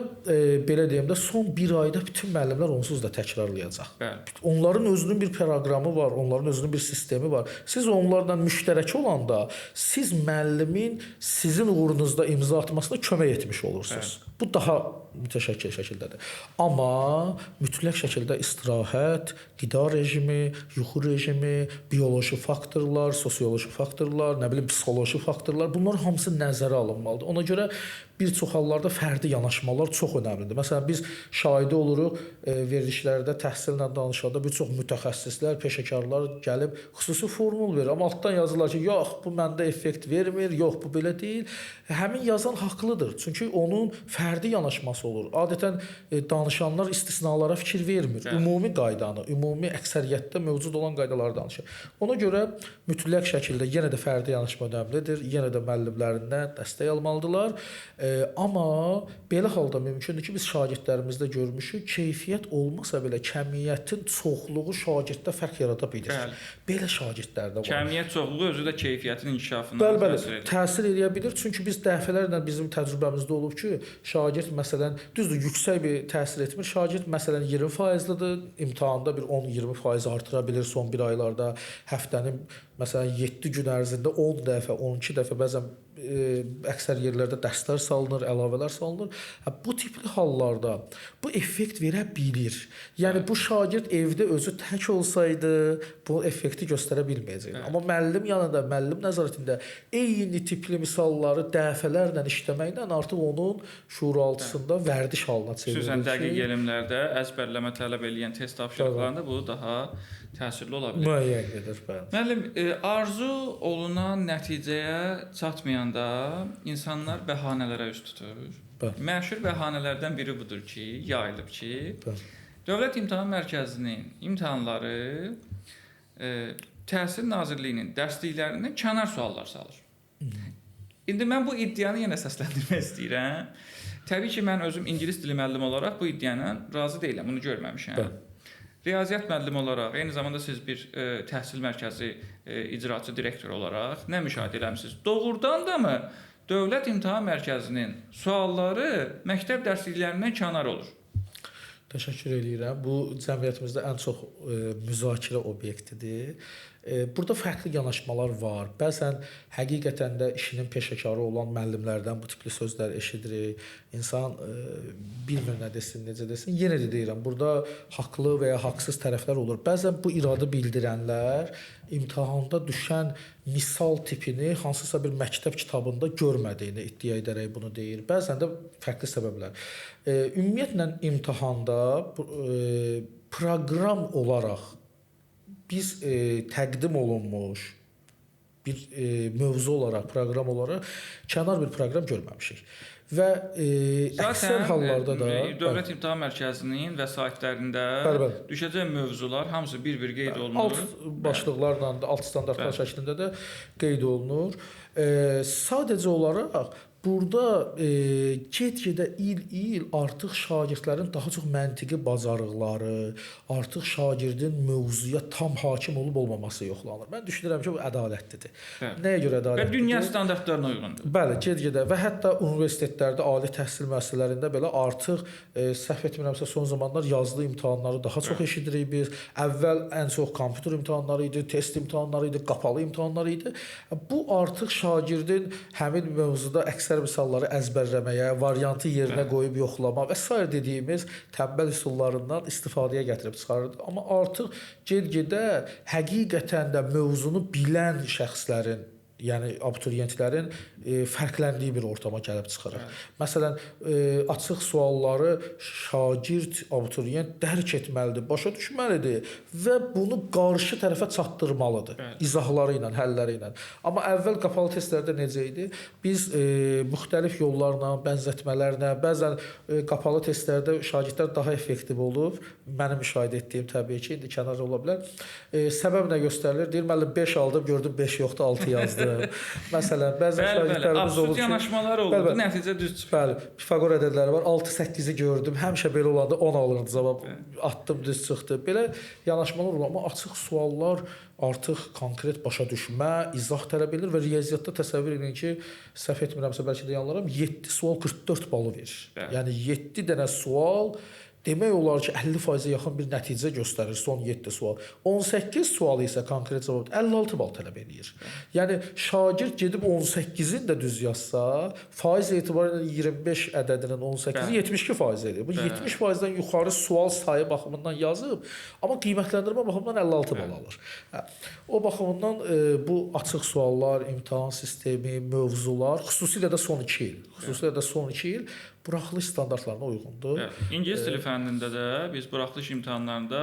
belə deyim də son 1 ayda bütün müəllimlər onsuz da təkrarlayacaq. Bəli. Onların özünün bir proqramı var, onların özünün bir sistemi var. Siz onlarla müştərək olanda siz müəllimin sizin uğrunuzda imza atmasına kömək etmiş olursunuz. Bəli. Bu daha mütəşəkkil şəkildədir. Amma mütləq şəkildə istirahət, qida rejimi, yuxu rejimi, bioloji faktorlar, sosioloji faktorlar, nə bilim psixoloji faktorlar, bunlar hamısı nəzərə alınmalıdır. Ona görə bir çox hallarda fərdi yanaşmalar çox önəmlidir. Məsələn, biz şahidi oluruq verilişlərdə təhsillə danışanda bir çox mütəxəssislər, peşəkarlar gəlib xüsusi formul verir. Amma altdan yazırlar ki, yox, bu məndə effekt vermir, yox, bu belə deyil. Həmin yazan haqlıdır. Çünki onun fərdi yanaşması olur. Adətən danışanlar istisnalara fikir vermir. Ümumi qaydanı, ümumi əksəriyyətdə mövcud olan qaydaları danışır. Ona görə mütləq şəkildə yenə də fərdi yanaşma önəmlidir. Yenə də müəllimlərindən dəstək almalıdırlar. Amma belə halda mümkündür ki, biz şagirdlərimizdə görmüşük, keyfiyyət olmasa belə kəmiyyətin çoxluğu şagirddə fərq yarada bilir. Bəli. Belə şagirdlər də var. Kəmiyyət çoxluğu özü də keyfiyyətin inkişafına təsir edə bilir. Çünki biz dəfələrlə bizim təcrübəmizdə olub ki, şagird məsələn düzdür, yüksək bir təsir etmir. Şagird məsələn 20%-lidir, imtahanda bir 10-20% artıra bilir son 1 aylarda. Həftənin məsələn 7 gün ərzində 10 dəfə, 12 dəfə bəzən əksər yerlərdə dərslər salınır, əlavələr salınır. Bu tipli hallarda bu effekt verə bilir. Yəni bu şagird evdə özü tək olsaydı bu effekti göstərə bilməyəcəkdi. Amma müəllim yanında, müəllim nəzarətində eyni tipli misalları dəfələrlə işləməklə artıq onun şuuraltısında vərdiş halına çevrilir. Xüsusən dəqiq elmlərdə əzbərləmə tələb edən test tapşırıqlarında bu daha təsirli ola bilər. Müəyyən qədər, bəli. Müəllim, arzu olunan nəticəyə çatmayanda insanlar bəhanələrə üz tutur. Bəli. Məşhur bəhanələrdən biri budur ki, yayılıb ki, bəli. Dövlət İmtahan Mərkəzinin imtahanları Təhsil Nazirliyinin dərsliklərindən kənar suallar salır. İndi mən bu iddianı yenə səsləndirmək istəyirəm. Təbii ki, mən özüm ingilis dili müəllimi olaraq bu iddiayla razı deyiləm, bunu görməmişəm. Bəli. Riyaziyyat müəllimi olaraq, eyni zamanda siz bir təhsil mərkəzi icraçı direktor olaraq nə müşahidə eləmisiniz? Doğrudan da mı Dövlət İmtahan Mərkəzinin sualları məktəb dərsliklərindən kənar olur? Təşəkkür edirəm. Bu cəmiyyətimizdə ən çox müzakirə obyektidir. Burada fərqli yanaşmalar var. Bəzən həqiqətən də işinin peşəkarı olan müəllimlərdən bu tipli sözlər eşidirik. İnsan bilmir nə desin, necə desin. Yenə də deyirəm, burada haqlı və ya haqsız tərəflər olur. Bəzən bu iradı bildirənlər imtahanda düşən misal tipini hansısa bir məktəb kitabında görmədiyini iddia edərək bunu deyir. Bəzən də fərqli səbəblər. Ümumiyyətlə imtahanda proqram olaraq biz təqdim olunmuş bir mövzu olaraq, proqram olaraq kənar bir proqram görməmişik. Və əksər hallarda da Dövlət İmtahan Mərkəzinin vəsaitlərində düşəcək mövzular hamısı bir-bir qeyd olunur. Alt başlıqlarla da, alt standartlar şəklində də qeyd olunur. Sadəcə olaraq burada get-gedə il artıq şagirdlərin daha çox məntiqi bacarıqları, artıq şagirdin mövzuya tam hakim olub-olmaması yoxlanır. Mən düşünürəm ki, bu ədalətlidir. Nəyə görə ədalətlidir? Və dünya standartlarına uyğundur. Bəli, get-gedə və hətta universitetlərdə, ali təhsil müəssisələrində belə artıq səhv etmirəmsə son zamanlar yazılı imtahanları daha çox eşidirik biz. Əvvəl ən çox kompüter imtahanları idi, test imtahanları idi, qapalı imtahanları idi. Bu artıq şagirdin həmin mövzuda əksər misalları əzbərləməyə, variantı yerinə qoyub yoxlama və s. dediyimiz tənbəl üsullarından istifadəyə gətirib çıxarır. Amma artıq get-gedə həqiqətən də mövzunu bilən şəxslərin, yəni abituriyentlərin fərqləndiyi bir ortama gəlib çıxırıq. Məsələn, açıq sualları şagird, abituriyent dərk etməlidir, başa düşməlidir və bunu qarşı tərəfə çatdırmalıdır. İzahları ilə, həlləri ilə. Amma əvvəl qapalı testlərdə necə idi? Biz müxtəlif yollarla, bənzətmələrlə, bəzən qapalı testlərdə şagirdlər daha effektiv olub. Mənim müşahidə etdiyim təbii ki, indi kənar ola bilər. Səbəb nə göstərilir? Deyir, müəllim 5 aldım, gördüm 5 yoxdur, 6 yazdım. Məsələn, bəzən şagirdlərimiz olur absurd ki, yanaşmalar oldu, nəticə düz çıxdı. bəli, Pifaqor ədədləri var. 6-8-i gördüm. Həmişə belə olanda 10 alırdı cavab. Atdım, düz çıxdı. Belə yanaşmalar olur, amma açıq suallar artıq konkret başa düşmə, izah tələb edir və riyaziyyatda təsəvvür edin ki, səhv etmirəmsə bəlkə də yanılaram, 7 sual 44 balı verir. Yəni 7 dənə sual demək olar ki, 50%-ə yaxın bir nəticə göstərir son 7 sual. 18 sual isə konkret cavab 56 bal tələb edir. Yəni şagird gedib 18-in də düz yazsa, faiz etibarı ilə 25 ədədinin 18-i 72% edir. Bu 70%-dən yuxarı sual sayı baxımından yazıb, amma qiymətləndirmə baxımından 56 bal alır. O baxımından bu açıq suallar, imtahan sistemi, mövzular, xüsusilə də son 2 il, buraxılış standartlarına uyğundur. İngilis dili fənnində də biz buraxılış imtahanlarında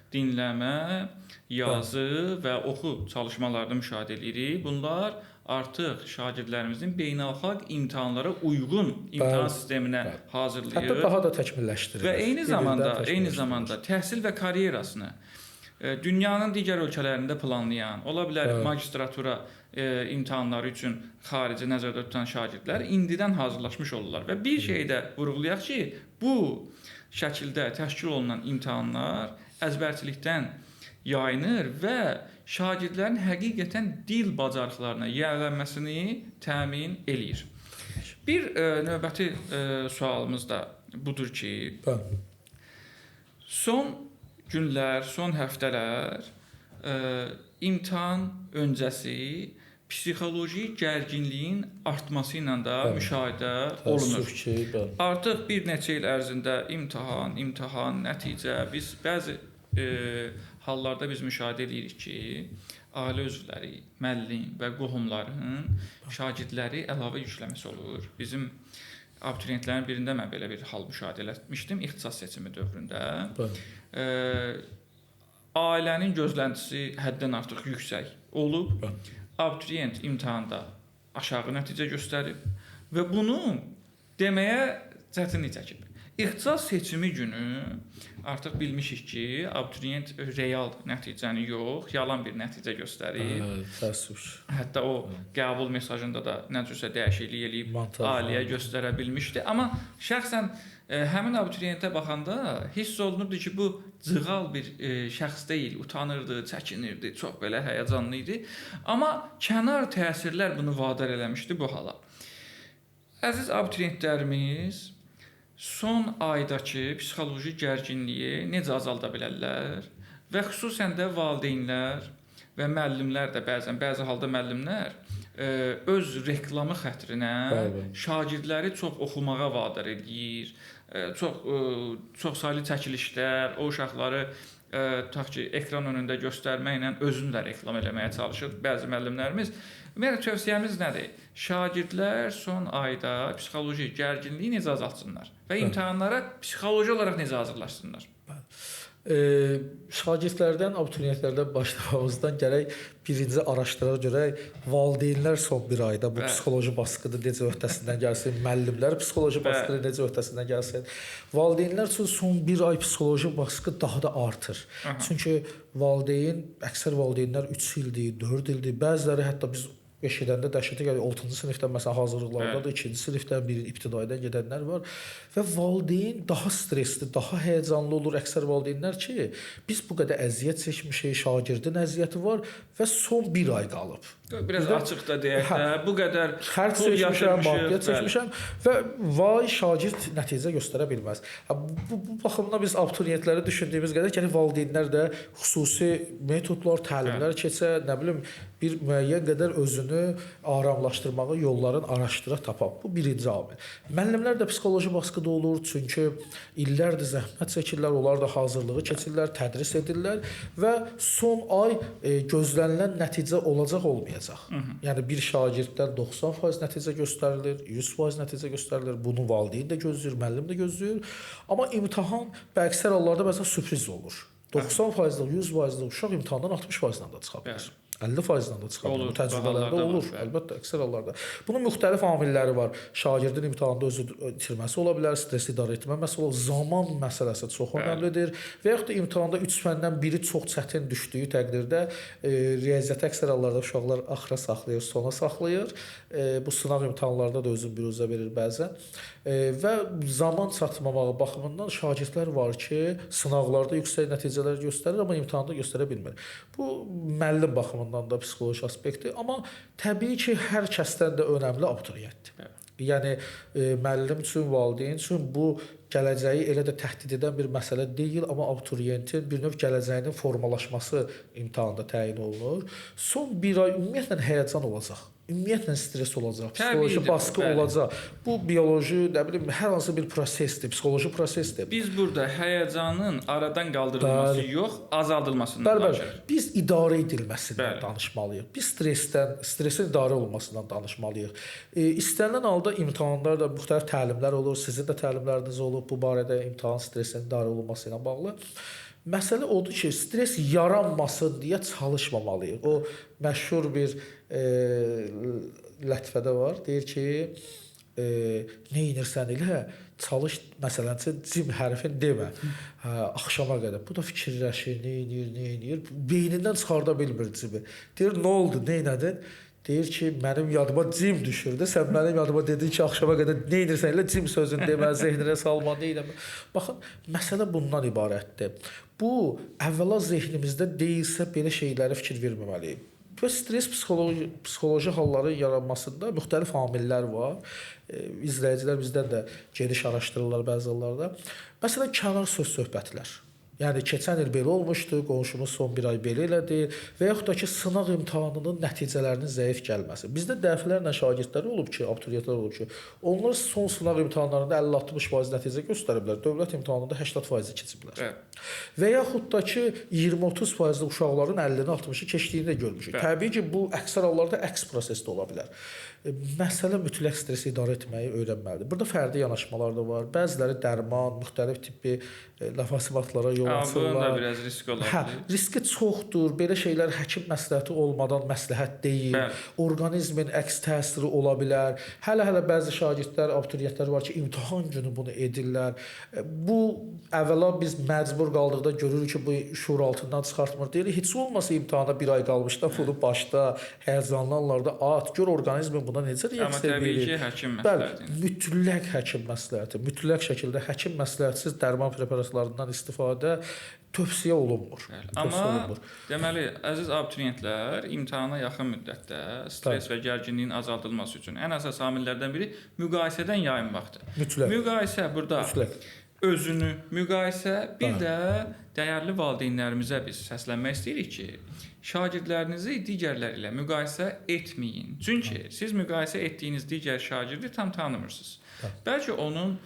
dinləmə, yazı və oxu çalışmalarını müşahidə edirik. Bunlar artıq şagirdlərimizin beynəlxalq imtahanlara uyğun imtahan sisteminə hazırlayır. Hətta daha da təkmilləşdirir. Və eyni zamanda təhsil və karyerasını dünyanın digər ölkələrində planlayan, ola bilər magistratura imtahanları üçün xarici nəzərdə tutan şagirdlər indidən hazırlaşmış olurlar. Və bir şey də vurğulayaq ki, bu şəkildə təşkil olunan imtahanlar əzbərçilikdən yayınır və şagirdlərin həqiqətən dil bacarıqlarına yiyələnməsini təmin eləyir. Bir növbəti sualımız da budur ki, son günlər, son həftələr imtahan öncəsi psixoloji gərginliyin artması ilə də müşahidə olunur. Artıq bir neçə il ərzində imtahan, nəticə, biz bəzi hallarda biz müşahidə edirik ki, ailə üzvləri, müəllim və qohumların şagirdləri əlavə yükləməsi olur. Bizim abituriyentlərin birində mən belə bir hal müşahidə etmişdim ixtisas seçimi dövründə. Ailənin gözləntisi həddən artıq yüksək olub. Abituriyent imtahanda aşağı nəticə göstərib və bunu deməyə çətinlik çəkib. İxtisas seçimi günü artıq bilmişik ki, abituriyent real nəticəni yox, yalan bir nəticə göstərib. Hətta o qəbul mesajında da nə cürsə dəyişiklik eləyib aliyə göstərə bilmişdi. Amma şəxsən həmin abituriyentə baxanda hiss olunurdu ki, bu cığal bir şəxs deyil, utanırdı, çəkinirdi, çox belə həyəcanlı idi. Amma kənar təsirlər bunu vadar eləmişdi bu hala. Əziz abituriyentlərimiz, son aydakı psixoloji gərginliyi necə azalda bilərlər və xüsusən də valideynlər və müəllimlər də bəzi halda müəllimlər öz reklamı xətrinə şagirdləri çox oxumağa vadar edir, çox saylı çəkilişlər, o uşaqları tutaq ki, ekran önündə göstərməklə özünü də reklam eləməyə çalışır bəzi müəllimlərimiz. Mənim tövsiyəmiz nədir? Şagirdlər son ayda psixoloji gərginliyi necə azaltsınlar və imtahanlara psixoloji olaraq necə hazırlaşsınlar? Şagirdlərdən, abituriyentlərdən başlamamızdan gərək birinci araşdıraq görək, valideynlər son bir ayda bu psixoloji baskıda necə öhdəsindən gəlsin, müəllimlər psixoloji baskıda necə öhdəsindən gəlsin. Valideynlər üçün son bir ay psixoloji baskı daha da artır. Çünki əksər valideynlər 3 ildir, 4 ildir, bəziləri hətta biz eşidəndə dəhşətə gəlir. 6-cı sinifdən məsələn hazırlıqlarda da 2-ci sinifdən, biri ibtidaidən gedənlər var və valideyn daha stressli, daha həyəcanlı olur əksər valideynlər ki, biz bu qədər əziyyət çəkmişik, şagirdin əziyyəti var və son bir ay qalıb. Biraz açıq da deyək də, bu qədər xərc çəkmişəm, maddiyyat çəkmişəm və vay şagird nəticə göstərə bilməz. Bu baxımdan biz abituriyentləri düşündüyümüz qədər ki, valideynlər də xüsusi metodlar, təlimlər keçə, nə bilim, bir müəyyən qədər özünü aramlaşdırmağı yolların araşdıra tapaq. Bu birinci amil. Müəllimlər də psixoloji baskıda olur, çünki illərdir zəhmət çəkirlər, onlar da hazırlığı keçirlər, tədris edirlər və son ay gözlənilən nəticə olacaq olmayacaq. Yəni bir şagirddən 90% nəticə göstərilir, 100% nəticə göstərilir. Bunu valideyn də gözləyir, müəllim də gözləyir. Amma imtahan əksər hallarda məsələn sürpriz olur. 90%-lik, 100%-lik uşaq imtahandan 60%-lə də çıxa bilər. 50%-dən də çıxa bilər. Olur, Bu təcrübələrdə hallarda olur, var, əlbəttə, əksər hallarda. Bunun müxtəlif amilləri var. Şagirdin imtahanda özü itirməsi ola bilər, stress idarə etməməsi ola bilər, zaman məsələsi çox önəmlidir və yaxud da imtahanda 3 fəndən biri çox çətin düşdüyü təqdirdə riyaziyyatı əksər hallarda uşaqlar axıra saxlayır, sona saxlayır. Bu sınaq imtahanlarda da özün büruzə verir bəzən. Və zaman çatmamağı baxımından şagirdlər var ki, sınaqlarda yüksək nəticələr göstərir, amma imtahanda göstərə bilmir. Bu müəllim baxımından da psixoloji aspektdir, amma təbii ki, hər kəsdən də önəmli abituriyentdir. Yəni müəllim üçün, valideyn üçün bu gələcəyi elə də təhdid edən bir məsələ deyil, amma abituriyentin bir növ gələcəyinin formalaşması imtahanda təyin olunur. Son bir ay ümumiyyətlə həyəcan olacaq. Ümumiyyətlə stres olacaq, psixoloji baskı olacaq. Bu bioloji, nə bilim, hər hansı bir prosesdir, psixoloji prosesdir. Biz burada həyəcanın aradan qaldırılması yox, azaldılmasından danışırıq. Biz idarə edilməsindən danışmalıyıq. Biz stressin idarə olunmasından danışmalıyıq. İstənilən halda imtahanlarda müxtəlif təlimlər olur, sizin də təlimləriniz olub bu barədə imtahan stressinin idarə olunması ilə bağlı. Məsələ odur ki, stres yaranmasın deyə çalışmamalıyıq. O məşhur bir lətifədə var. Deyir ki, nə edirsən elə, çalış, məsələn, cim hərfini demə. Axşama qədər. Bu da fikirləşir, nə edir. Beynindən çıxarda bilmir cimi. Deyir, nə oldu, nə elədin? Deyir ki, mənim yadıma cim düşürdü. Sən mənim yadıma dedin ki, axşama qədər nə edirsən elə cim sözünü demə, zehninə salma, nə eləmə. Baxın, məsələ bundan ibarətdir. Bu, əvvəla zehnimizdə deyilsə belə şeylərə fikir verməməliyik. Və stres psixoloji halların yaranmasında müxtəlif amillər var. İzləyicilər bizdən də geniş araşdırırlar bəzi hallarda. Məsələn, kənar söz-söhbətlər. Yəni keçən il belə olmuşdu, qonşumuz son bir ay belə elədi və yaxud da ki, sınaq imtahanının nəticələrinin zəif gəlməsi. Bizdə dəfələrlə şagirdlər olub ki, abituriyentlər olub ki, onlar son sınaq imtahanlarında 50-60% nəticə göstəriblər, dövlət imtahanında 80% keçiblər. Və yaxud da ki, 20-30% uşaqların 50-60-ı keçdiyini də görmüşük. Təbii ki, bu əksər hallarda əks prosesdə ola bilər. Məsələ mütləq stresi idarə etməyi öyrənməlidir. Burada fərdi yanaşmalar da var. Bəziləri dərman, müxtəlif tipli ləfasimatlara yol açırlar. Bunun da biraz risk ola bilər. Riski çoxdur. Belə şeylər həkim məsləhəti olmadan məsləhət deyil. Orqanizmin əks təsiri ola bilər. Hələ bəzi şagirdlər, abituriyentlər var ki, imtahan günü bunu edirlər. Bu əvvəla biz məcbur qaldıqda görürük ki, bu şuur altından çıxartmır. Deyirik, heç olmasa imtahana bir ay qalmışda bunu başda həyəcanlanlarda at, gör orqanizmin buna necə reaksiya verir. Amma təbii ki, həkim məsləhəti. Mütləq həkim məsləhəti, mütləq şəkildə həkim məsləhətsiz dərman preparatlarından istifadə tövsiyə olunmur. Amma deməli, əziz abituriyentlər, imtahana yaxın müddətdə stres və gərginliyin azaldılması üçün ən əsas amillərdən biri müqayisədən yayınmaqdır. Mütləq. Müqayisə burada özünü müqayisə, bir də dəyərli valideynlərimizə biz səslənmək istəyirik ki, şagirdlərinizi digərləri ilə müqayisə etməyin. Çünki siz müqayisə etdiyiniz digər şagirdi tam tanımırsınız. Bəlkə onun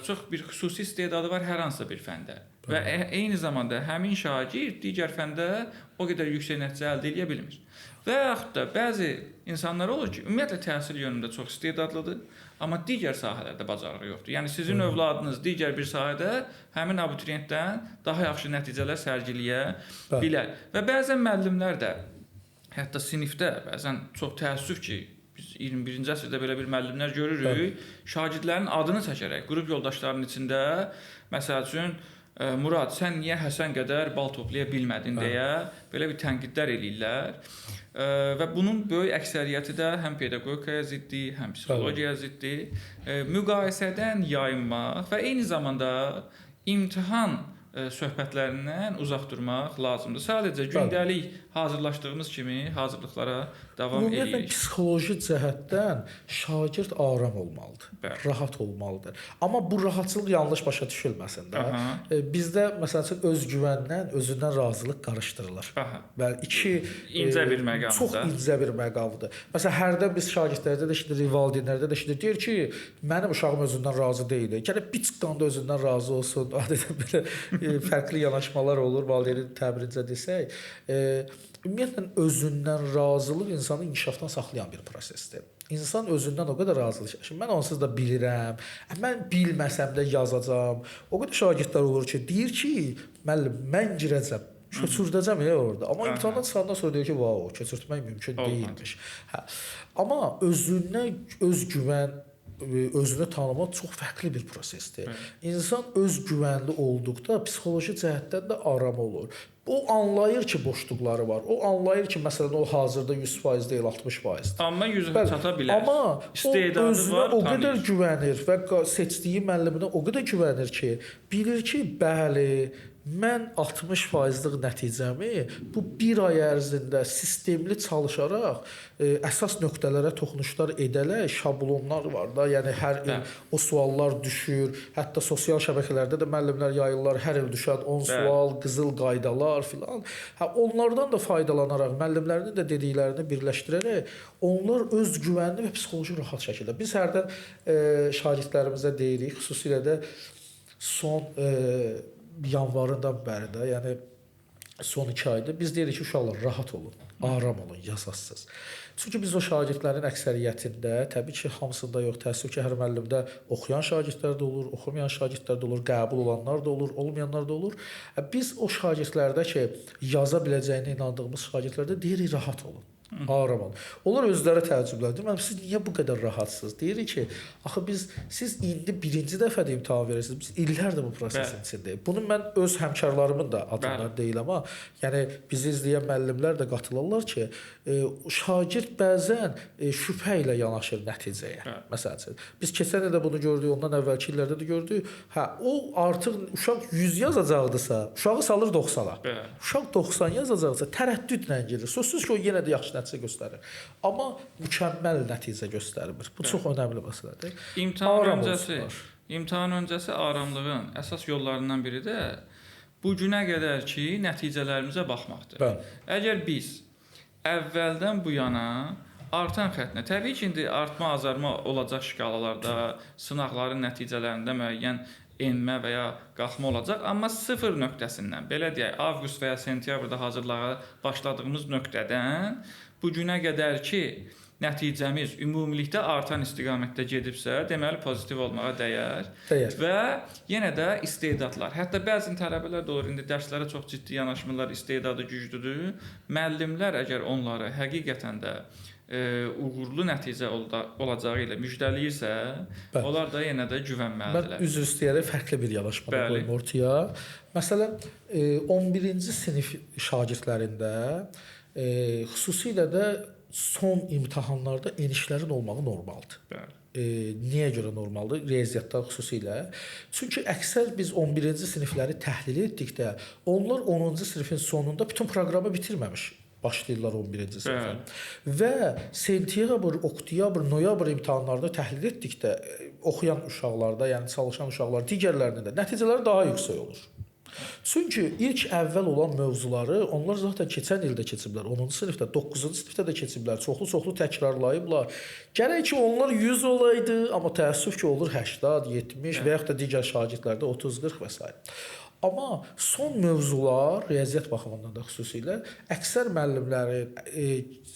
çox bir xüsusi istedadı var hər hansısa bir fəndə və eyni zamanda həmin şagird digər fəndə o qədər yüksək nəticə əldə edə bilmir. Və yaxud da bəzi insanlar olur ki, ümumiyyətlə təhsil yönündə çox istedadlıdır, amma digər sahələrdə bacarığı yoxdur. Yəni sizin övladınız digər bir sahədə həmin abituriyentdən daha yaxşı nəticələr sərgiləyə bilər. Və bəzən müəllimlər də hətta sinifdə bəzən çox təəssüf ki, biz 21-ci əsrdə belə bir müəllimlər görürük, şagirdlərin adını çəkərək qrup yoldaşlarının içində məsəl üçün Murad, sən niyə Həsən qədər bal toplaya bilmədin deyə belə bir tənqidlər eləyirlər. Və bunun böyük əksəriyyəti də həm pedaqogikaya ziddi, həm psixologiyaya ziddi. Müqayisədən yayınmaq və eyni zamanda imtahan söhbətlərindən uzaq durmaq lazımdır. Sadəcə gündəlik hazırlaşdığımız kimi hazırlıqlara davam edirik. Ümumiyyətlə psixoloji cəhətdən şagird aram olmalıdır, rahat olmalıdır. Amma bu rahatçılıq yanlış başa düşülməsin də. Bizdə məsələn özgüvəndən, özündən razılıq qarışdırılır. Və incə bir məqamdır. Çox incə bir məqamdır. Məsələn, hərdən biz şagirdlərdə də eşidirik, valideynlərdə də eşidirik. Deyir ki, mənim uşağım özündən razı deyil. Gəlib bir çıxdan da özündən razı olsun. Adətən belə fərqli yanaşmalar olur, valideynin təbirincə desək. Ümumiyyətlə özündən razılıq insanı inkişafdan saxlayan bir prosesdir. İnsan özündən o qədər razılaşır. Şimdi mən onsuz da bilirəm. Mən bilməsəm də yazacağam. O qədər şagirdlər olur ki, deyir ki, müəllim, mən girəcəm. köçürdəcəm ya orada. Amma Aha. imtahandan çıxandan sonra deyir ki, "Vau, köçürtmək mümkün deyilmiş." Hə. Amma özünə öz güvən özünü tanımaq çox fərqli bir prosesdir. İnsan öz güvənli olduqda psixoloji cəhətdən də aram olur. O anlayır ki, boşluqları var. O anlayır ki, məsələn, o hazırda 100% deyil, 60%. Amma 100-ə çata bilər. Amma İstedadı o özünə var, o qədər tanıyır. güvənir və seçdiyi müəlliminə o qədər güvənir ki, bilir ki, bəli, mən 60%lıq nəticəmi bu 1 ay ərzində sistemli çalışaraq əsas nöqtələrə toxunuşlar edərək şablonlar var da, yəni hər il o suallar düşür. Hətta sosial şəbəkələrdə də müəllimlər yayırlar, hər il düşən 10 sual, qızıl qaydalar filan. Hə, onlardan da faydalanaraq müəllimlərinin də dediklərini birləşdirərək onlar öz güvənli və psixoloji rahat şəkildə. Biz hərdən şagirdlərimizə deyirik, xüsusilə də son yanvarından bəri də, yəni son 2 ayda biz deyirik ki, uşaqlar rahat olun, aram olun, yazasız. Çünki biz o şagirdlərin əksəriyyətində, təbii ki, hamısında yox, təəssüf ki, hər müəllimdə oxuyan şagirdlər də olur, oxumayan şagirdlər də olur, qəbul olanlar da olur, olmayanlar da olur. Biz o şagirdlərdə ki, yaza biləcəyinə inandığımız şagirdlərdə deyirik rahat olun. Aram olun. Onlar özləri təəccüblənir. Mənim siz niyə bu qədər rahatsınız? Deyirik ki, axı siz indi birinci dəfədə imtahan verirsiniz. Biz illərdir bu prosesin içindəyik. Bunu mən öz həmkarlarımın da adından deyirəm, amma yəni bizi izləyən müəllimlər də qatılırlar ki, şagird bəzən şübhə ilə yanaşır nəticəyə. Məsələn, biz keçən ildə bunu gördük, ondan əvvəlki illərdə də gördük. Hə, o artıq uşaq 100 yazacaqdısa, uşağı salır 90-a. Uşaq 90 yazacaqsa tərəddüdlə gedir. Sözsüz ki, o yenə də yaxşı nəticə göstərir. Amma mükəmməl nəticə göstərmir. Bu çox önəmli məsələdir. İmtahan öncəsi aramlığın əsas yollarından biri də bu günə qədər ki, nəticələrimizə baxmaqdır. Əgər biz əvvəldən bu yana artan xəttinə, təbii ki, indi artma, azalma olacaq şkalalarda, sınaqların nəticələrində müəyyən enmə və ya qalxma olacaq, amma 0 nöqtəsindən, belə deyək, avqust və ya sentyabrda hazırlığa başladığımız nöqtədən bu günə qədər ki, nəticəmiz ümumilikdə artan istiqamətdə gedibsə, deməli pozitiv olmağa dəyər. Və yenə də istedadlar. Hətta bəzi tələbələr də olur, indi dərslərə çox ciddi yanaşmırlar, istedadı güclüdür. Müəllimlər əgər onları həqiqətən də uğurlu nəticə olacağı ilə müjdəliyirsə, onlar da yenə də güvənməlidirlər. Mən üzr istəyərək fərqli bir yanaşma qoyum ortaya. Məsələn, 11-ci sinif şagirdlərində xüsusilə də son imtahanlarda enişlərin olmağı normaldır. Niyə görə normaldır? Riyaziyyatda xüsusilə. Çünki əksər biz 11-ci sinifləri təhlil etdikdə, onlar 10-cu sinifin sonunda bütün proqramı bitirməmiş başlayırlar 11-ci sinifə. Və sentyabr, oktyabr, noyabr imtahanlarında təhlil etdikdə oxuyan uşaqlarda, yəni çalışan uşaqlar digərlərinin də nəticələri daha yüksək olur. Çünki ilk əvvəl olan mövzuları onlar zaten keçən ildə keçiblər. 10-cu sinifdə, 9-cu sinifdə də keçiblər. Çoxlu təkrarlayıblar. Gərək ki, onlar 100 olaydı, amma təəssüf ki, olur 80, 70 və yaxud da digər şagirdlərdə 30, 40 və s. Amma son mövzular, riyaziyyat baxımından da xüsusilə, əksər müəllimlərin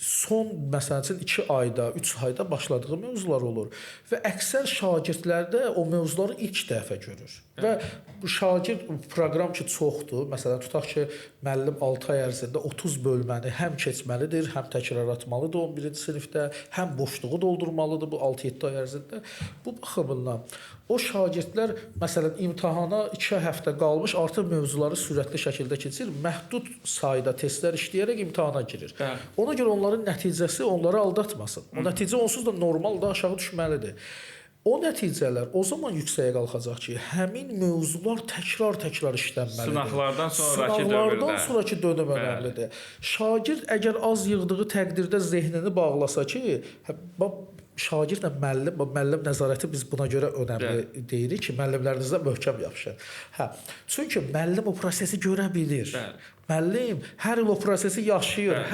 son, məsələn üçün 2 ayda, 3 ayda başladığı mövzular olur. Və əksər şagirdlərdə o mövzuları ilk dəfə görür. Və bu şagird proqram ki, çoxdur. Məsələn, tutaq ki, müəllim 6 ay ərzində 30 bölməni həm keçməlidir, həm təkrar atmalıdır 11-ci sinifdə, həm boşluğu doldurmalıdır bu 6-7 ay ərzində. Bu baxımından o şagirdlər, məsələn, imtahana 2 həftə qalmış, artıq mövzuları sürətli şəkildə keçir, məhdud sayda testlər işləyərək imtahana girir. Ona görə onların nəticəsi onları aldatmasın. O nəticə onsuz da normal da aşağı düşməlidir. O nəticələr o zaman yüksəyə qalxacaq ki, həmin mövzular təkrar işlənməlidir. Sınaqlardan sonraki dönəm önəmlidir. Şagird əgər az yığdığı təqdirdə zehnini bağlasa ki, şagirdlə müəllim nəzarəti biz buna görə önəmli deyirik ki, müəllimlərinizdən möhkəm yapışın. Çünki müəllim o prosesi görə bilir. Müəllim hər il o prosesi yaşayır.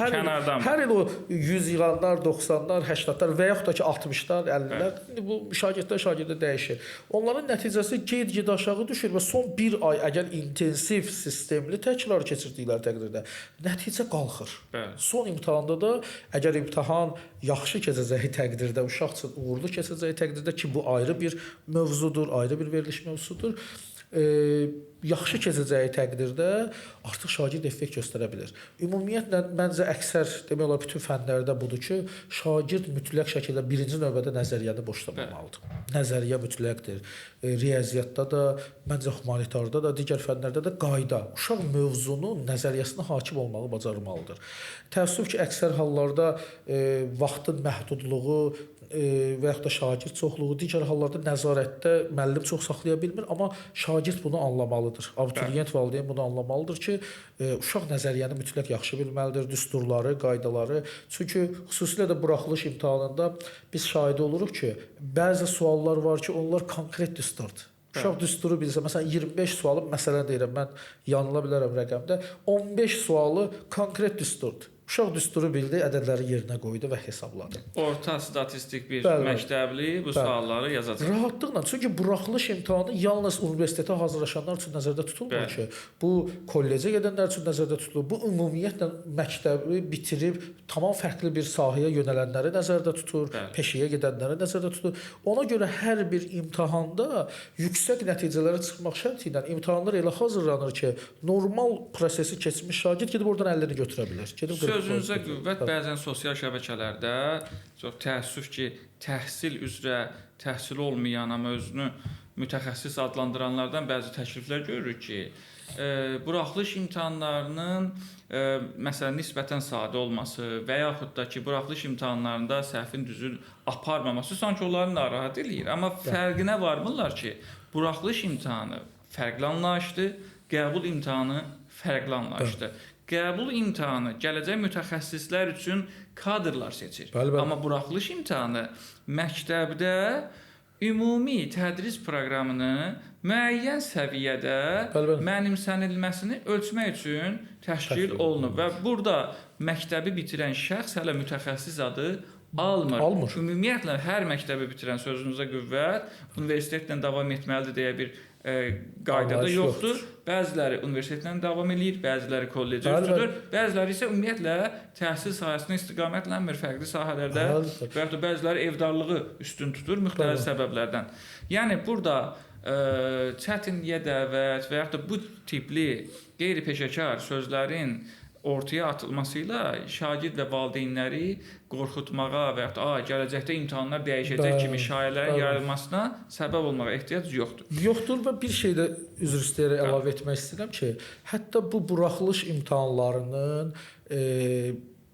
Hər il o 100 yığanlar, 90-lar, 80-lar və yaxud da ki 60-lar, 50-lər, indi bu şagirdə dəyişir. Onların nəticəsi get-gedə aşağı düşür və son 1 ay əgər intensiv, sistemli təkrar keçirdikləri təqdirdə nəticə qalxır. Son imtahanda da əgər imtahan yaxşı keçəcəyi təqdirdə, uşaq üçün uğurlu keçəcəyi təqdirdə ki, bu ayrı bir mövzudur, ayrı bir veriliş mövzusudur. yaxşı keçəcəyi təqdirdə artıq şagird effekt göstərə bilər. Ümumiyyətlə məncə əksər demək olar bütün fənlərdə budur ki, şagird mütləq şəkildə birinci növbədə nəzəriyyəni boşlamamalıdır. Nəzəriyyə mütləqdir. Riyaziyyatda da, məncə humanitarda da, digər fənlərdə də qayda. Uşaq mövzunun nəzəriyyəsinə hakim olmağı bacarmalıdır. Təəssüf ki, əksər hallarda vaxtın məhdudluğu və yaxud da şagird çoxluğu, digər hallarda nəzarətdə müəllim çox saxlaya bilmir, amma şagird bunu anlamalıdır. Abituriyent valideyn bunu anlamalıdır ki, uşaq nəzəriyyəni mütləq yaxşı bilməlidir, düsturları, qaydaları. Çünki xüsusilə də buraxılış imtahanında biz şahid oluruq ki, bəzi suallar var ki, onlar konkret düsturdur. Uşaq düsturu bilsə, məsələn 25 sualı, məsələn deyirəm, mən yanıla bilərəm rəqəmdə, 15 sualı konkret düsturdur. Uşaq düsturu bildi, ədədləri yerinə qoydu və hesabladı. Orta statistik bir məktəbli bu sualları yazacaq. Rahatlıqla. Çünki buraxılış imtahanı yalnız universitetə hazırlaşanlar üçün nəzərdə tutulmur ki, bu kollecə gedənlər üçün nəzərdə tutulur. Bu ümumiyyətlə məktəbi bitirib tamam fərqli bir sahəyə yönələnləri nəzərdə tutur, peşəyə gedənləri nəzərdə tutur. Ona görə hər bir imtahanda yüksək nəticələrə çıxmaq şərti ilə imtahanlar elə hazırlanır ki, normal prosesi keçmiş şagird gedib oradan əlini götürə bilər. Sözünüzə qüvvət, bəzən sosial şəbəkələrdə çox təəssüf ki, təhsil üzrə təhsil olmayan, amma özünü mütəxəssis adlandıranlardan bəzi təkliflər görürük ki, buraxılış imtahanlarının məsələn nisbətən sadə olması və yaxud da ki, buraxılış imtahanlarında səhvin düzün aparmaması sanki onları narahat eləyir. Amma fərqinə varmırlar ki, buraxılış imtahanı fərqli anlayışdır, qəbul imtahanı fərqli anlayışdır. Qəbul imtahanı gələcək mütəxəssislər üçün kadrlar seçir. Amma buraxılış imtahanı məktəbdə ümumi tədris proqramını müəyyən səviyyədə mənimsənilməsini ölçmək üçün təşkil olunub və burada məktəbi bitirən şəxs hələ mütəxəssis adı almır. Ümumiyyətlə hər məktəbi bitirən, sözünüzə qüvvət, universitetlə davam etməlidir deyə bir qaydada yoxdur. Bəziləri universitetlə davam eləyir, bəziləri kollecə üstüdür, bəziləri isə ümumiyyətlə təhsil sahəsində istiqamətlənmir fərqli sahələrdə və yaxud da bəziləri evdarlığı üstün tutur müxtəlif səbəblərdən. Yəni burada çətinliyə dəvət və yaxud da bu tipli qeyri-peşəkar sözlərin ortaya atılması ilə şagird və valideynləri qorxutmağa və yaxud da gələcəkdə imtahanlar dəyişəcək kimi şayiələrin yayılmasına səbəb olmağa ehtiyac yoxdur. Yoxdur və bir şey də üzr istəyərək əlavə etmək istəyirəm ki, hətta bu buraxılış imtahanlarının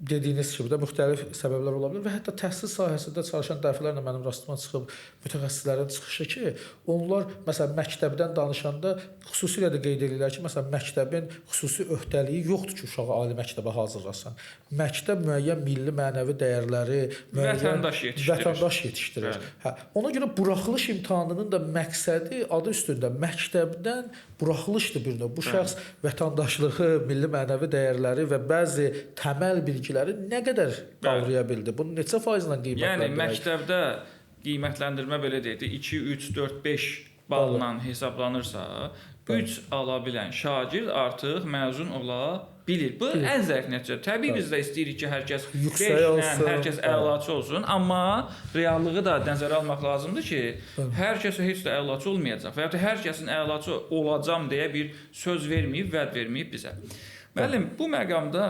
dediyiniz kimi də müxtəlif səbəblər ola bilər və hətta təhsil sahəsində çalışan dəfələrlə mənim rastıma çıxıb mütəxəssislərin çıxışı ki, onlar məsələn məktəbdən danışanda xüsusilə də qeyd edirlər ki, məsələn məktəbin xüsusi öhdəliyi yoxdur ki, uşağı ali məktəbə hazırlasın. Məktəb müəyyən milli mənəvi dəyərləri, vətəndaş yetişdirir. Ona görə buraxılış imtahanının da məqsədi adı üstündə məktəbdən buraxılışdır bir növ. Bu şəxs vətəndaşlığı, milli mənəvi dəyərləri və bəzi təməl bilgiləri nə qədər qavraya bildi? Bunu neçə faizlə qiymətləndirmək? Yəni məktəbdə qiymətləndirmə belə deyək, 2, 3, 4, 5 balla hesablanırsa, 3 ala bilən şagird artıq məzun ola bilir. Bu ən zəif nəticə. Təbii biz də istəyirik ki, hər kəs 5-lə, hər kəs əlaçı olsun, amma reallığı da nəzərə almaq lazımdır ki, hər kəs heç də əlaçı olmayacaq və ya da hər kəsin əlaçı olacam deyə bir söz verməyib, vəd verməyib bizə. Müəllim, bu məqamda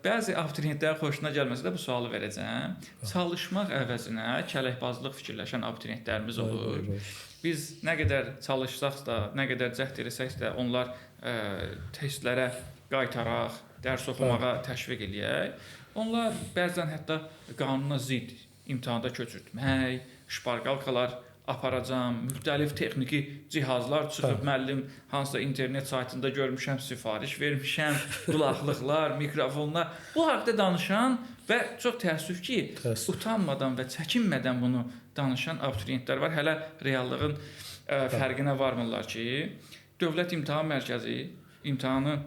bəzi abituriyentlərin xoşuna gəlməsə də bu sualı verəcəm. Çalışmaq əvəzinə kələkbazlıq fikirləşən abituriyentlərimiz olur. Biz nə qədər çalışsaq da, nə qədər cəhd eləsək də onlar testlərə qaytaraq, dərs oxumağa təşviq eləyək. Onlar bəzən hətta qanuna zidd imtahanda köçürtmək, şpargalkalar aparacam, müxtəlif texniki cihazlar çıxıb müəllim hansısa internet saytında görmüşəm, sifariş vermişəm, qulaqlıqlar, mikrofonlar. Bu haqqda danışan və çox təəssüf ki, utanmadan və çəkinmədən bunu danışan abituriyentlər var. Hələ reallığın fərqinə varmırlar ki, Dövlət İmtahan Mərkəzi imtahanı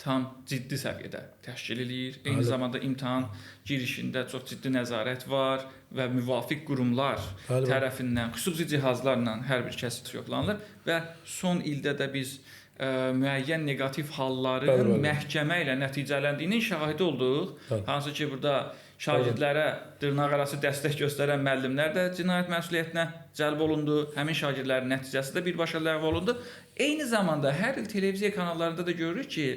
tam ciddi səviyyədə təşkil eləyir. Eyni zamanda imtahan girişində çox ciddi nəzarət var və müvafiq qurumlar tərəfindən xüsusi cihazlarla hər bir kəs yoxlanılır və son ildə də biz müəyyən neqativ halların məhkəmə ilə nəticələndiyinin şahidi olduq. Hansı ki, burada şagirdlərə dırnaqarası dəstək göstərən müəllimlər də cinayət məsuliyyətinə cəlb olundu. Həmin şagirdlərin nəticəsi də birbaşa ləğv olundu. Eyni zamanda hər il televiziya kanallarında da görürük ki,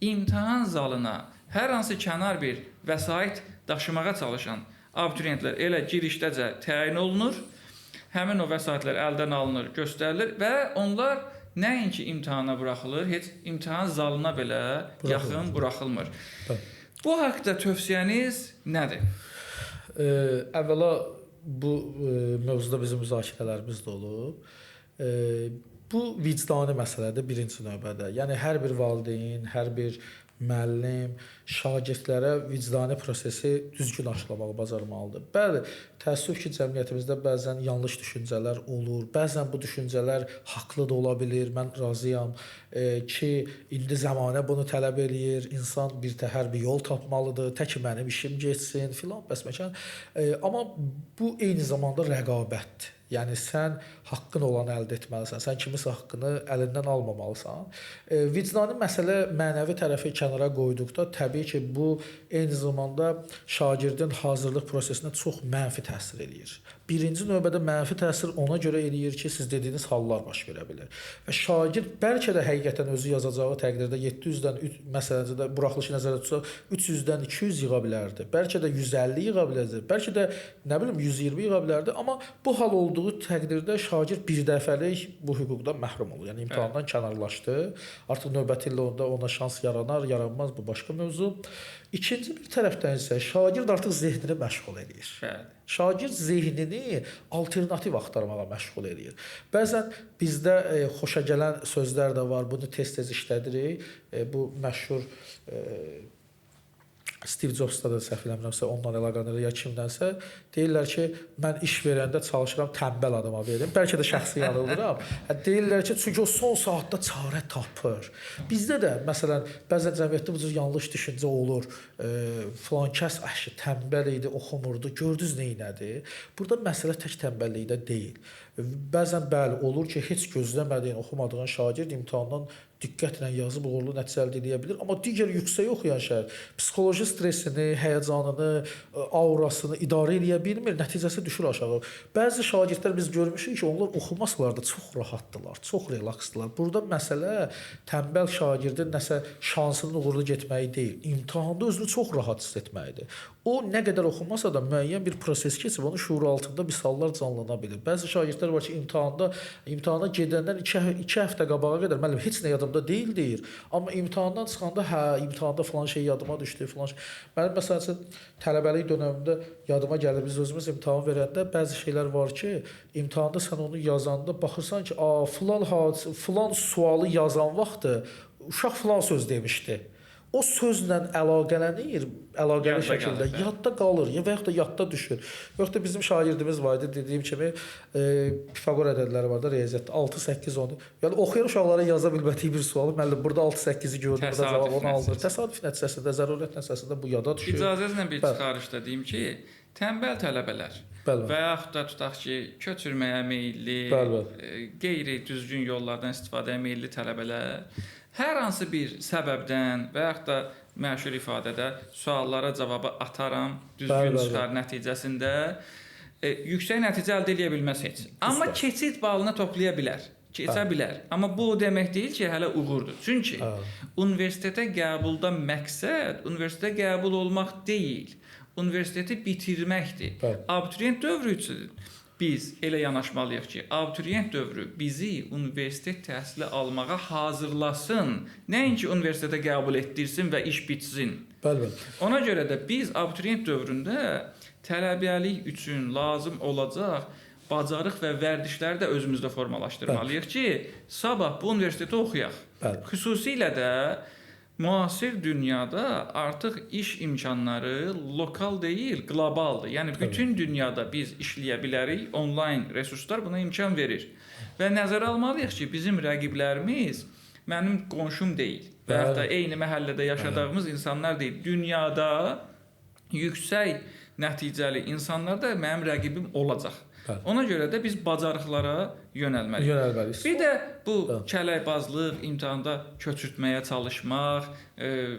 imtahan zalına hər hansı kənar bir vəsait daşımağa çalışan abituriyentlər elə girişdəcə təyin olunur. Həmin o vəsaitlər əldən alınır, göstərilir və onlar nəinki imtahana buraxılır, heç imtahan zalına belə yaxın buraxılmır. Bu haqda tövsiyəniz nədir? Əvvəla bu mövzuda bizim müzakirələrimiz də olub. Bu vicdani məsələdir birinci növbədə. Yəni hər bir valideyn, hər bir müəllim şagirdlərə vicdani prosesi düzgün aşılamağı bacarmalıdır. Bəli, təəssüf ki, cəmiyyətimizdə bəzən yanlış düşüncələr olur. Bəzən bu düşüncələr haqlı da ola bilir. Mən razıyam ki, indi zəmanə bunu tələb eləyir. İnsan birtəhər bir yol tapmalıdır. Tək mənim işim getsin filan bəsməkan. Amma bu eyni zamanda rəqabətdir. Yəni sən haqqın olanı əldə etməlisən. Sən kimisə haqqını əlindən almamalısan. Vicdani məsələ mənəvi tərəfi kənara qoyduqda təbii ki, bu eyni zamanda şagirdin hazırlıq prosesinə çox mənfi təsir eləyir. Birinci növbədə mənfi təsir ona görə eləyir ki, siz dediyiniz hallar baş verə bilər. Və şagird bəlkə də həqiqətən özü yazacağı təqdirdə 700-dən məsələdə buraxılışı nəzərdə tutsaq 300-dən 200 yığa bilərdi. Bəlkə də 150 yığa bilərdi. Bəlkə də nə bilim 120 yığa bilərdi. Amma bu hal olduğu təqdirdə şagird bir dəfəlik bu hüquqdan məhrum olur. Yəni imtahandan kənarlaşdı. Artıq növbəti ildə ona şans yaranar, yaranmaz, bu başqa mövzu. İkinci bir tərəfdən isə şagird artıq zehnini məşğul edir. Şagird zehnini alternativ axtarmağa məşğul edir. Bəzən bizdə xoşagələn sözlər də var. Bunu tez-tez işlədirik. Bu məşhur Steve Jobs'da da səhv eləmirəmsə, onunla əlaqəli ya kimdənsə deyirlər ki, mən iş verəndə çalışıram tənbəl adama verim. Bəlkə də şəxsi yanıldıram. Deyirlər ki, çünki o son saatda çarə tapır. Bizdə də məsələn bəzən cəmiyyətdə bu cür yanlış düşüncə olur. Filan kəs tənbəl idi, oxumurdu. Gördünüz nə etdi? Burada məsələ tək tənbəllikdə deyil. Bəzən bəli olur ki, heç gözləmədiyin, oxumadığın şagird imtahandan diqqətlə yazıb uğurlu nəticə əldə edə bilər. Amma digər yüksək oxuyan şagird psixoloji stressini, həyəcanını, aurasını idarə edə bilmir, nəticəsi düşür aşağı. Bəzi şagirdlər biz görmüşük ki, onlar oxumasalar da çox rahatdılar, çox relaksdılar. Burada məsələ tənbəl şagirdin nəsə şansının uğurlu getməyi deyil, imtahanda özünü çox rahat hiss etməyidir. O nə qədər oxumasa da müəyyən bir proses keçib onun şuuru altında misallar canlana bilir. Bəzi şagirdlər var ki, imtahana gedəndən 2 həftə qabağa qədər müəllim heç nə yadımda deyil deyir. Amma imtahandan çıxanda imtahanda falan şey yadıma düşdü, falan şey. Mənim məsəl üçün tələbəlik dövrümündə yadıma gəlir, biz özümüz imtahan verəndə bəzi şeylər var ki, imtahanda sən onu yazanda baxırsan ki, filan sualı yazan vaxtı uşaq filan söz demişdi. O sözlə əlaqələnir, əlaqəli şəkildə yadda qalır, və yaxud da yadda düşür. Yox da bizim şagirdimiz var idi, dediyim kimi Pifaqor ədədləri var da riyaziyyatda 6, 8, 10. Yəni oxuyan uşaqlara yaza bilmədiyi bir sualı müəllim burada 6, 8-i gördü, burada cavab onu alır. Təsadüf nəticəsində, zərurət nəticəsində bu yada düşür. İcazənizlə bir çıxarışda deyim ki, tənbəl tələbələr və yaxud da tutaq ki, köçürməyə meyilli, qeyri düzgün yollardan istifadəyə meyilli tələbələr hər hansı bir səbəbdən və yaxud da məşhur ifadədə suallara cavabı ataram, düzgün çıxar nəticəsində yüksək nəticə əldə edə bilməz heç. Amma keçid balını toplaya bilər. Keçə bilər. Amma bu o demək deyil ki, hələ uğurdur. Çünki universitetə qəbulda məqsəd universitetə qəbul olmaq deyil, universiteti bitirməkdir. Abituriyent dövrü üçün biz elə yanaşmalıyıq ki, abituriyent dövrü bizi universitet təhsili almağa hazırlasın. Nəinki universitetə qəbul etdirsin və iş bitsin. Ona görə də biz abituriyent dövründə tələbəlik üçün lazım olacaq bacarıq və vərdişləri də özümüzdə formalaşdırmalıyıq ki, sabah bu universiteti oxuyaq. Xüsusilə də müasir dünyada artıq iş imkanları lokal deyil, qlobaldır. Yəni bütün dünyada biz işləyə bilərik, onlayn resurslar buna imkan verir. Və nəzərə almalıyıq ki, bizim rəqiblərimiz mənim qonşum deyil və ya da eyni məhəllədə yaşadığımız insanlar deyil. Dünyada yüksək nəticəli insanlar da mənim rəqibim olacaq. Bəli. Ona görə də biz bacarıqlara yönəlməliyik. Yönəlməliyik. Bir də bu kələkbazlıq, imtahanda köçürtməyə çalışmaq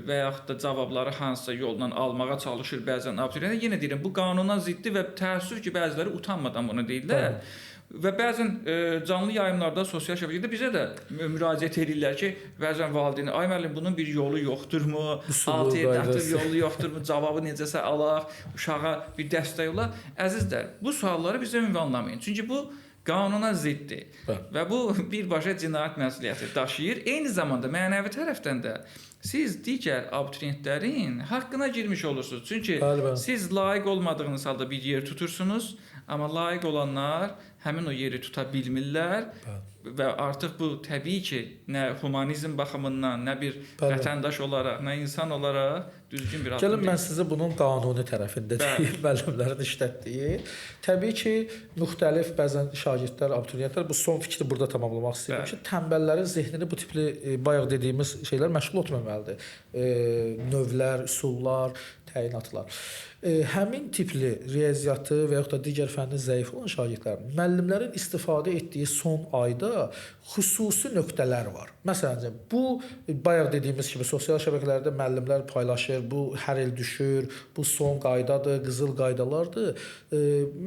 və yaxud da cavabları hansısa yoldan almağa çalışır bəzən abituriyentlər. Yenə deyirəm, bu qanuna ziddir və təəssüf ki, bəziləri utanmadan bunu deyirlər. Və bəzən canlı yayımlarda, sosial şəbəkədə bizə də müraciət edirlər ki, bəzən valideyn, ay müəllim, bunun bir yolu yoxdurmu? Alternativ yolu yoxdurmu? Cavabı necəsə alaq, uşağa bir dəstək ola. Əzizlər, bu sualları bizə ünvanlamayın. Çünki bu qanuna ziddir. Və bu birbaşa cinayət məsuliyyəti daşıyır. Eyni zamanda mənəvi tərəfdən də siz digər abituriyentlərin haqqına girmiş olursunuz. Çünki siz layiq olmadığınız halda bir yer tutursunuz, amma layiq olanlar həmin o yeri tuta bilmirlər və artıq bu təbii ki, nə humanizm baxımından, nə bir vətəndaş olaraq, nə insan olaraq düzgün bir addım. Gəlin mən sizə bunun qanuni tərəfində deyim, müəllimlərin işlətdiyi. Təbii ki, müxtəlif bəzən şagirdlər, abituriyentlər bu son fikri burada tamamlamaq istəyirəm ki, tənbəllərin zehnini bu tipli bayaq dediyimiz şeylər məşğul etməməlidir. Növlər, üsullar, təyinatlar. Həmin tipli riyaziyyatı və yaxud da digər fənni zəif olan şagirdlərin müəllimlərin istifadə etdiyi son ayda xüsusi nöqtələr var. Məsələn, bu bayaq dediyimiz kimi sosial şəbəkələrdə müəllimlər paylaşır, bu hər il düşür, bu son qaydadır, qızıl qaydalardır.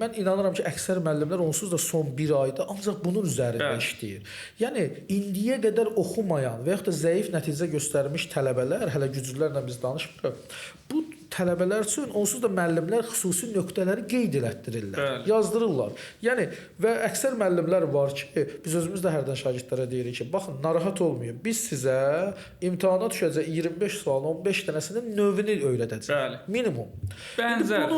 Mən inanıram ki, əksər müəllimlər onsuz da son bir ayda ancaq bunun üzərində işləyir. Yəni indiyə qədər oxumayan və yaxud da zəif nəticə göstərmiş tələbələr, hələ güclülərlə biz danışmırıq. Bu tələbələr üçün onsuz da müəllimlər xüsusi nöqtələri qeyd elətdirirlər, yazdırırlar. Yəni və əksər müəllimlər var ki, biz özümüz də hərdən şagirdlərə deyirik ki, baxın, narahat olmayın. Biz sizə imtahana düşəcək 25 sualın 15 dənəsinin növünü öyrədəcəyik. Minimum. Bənzər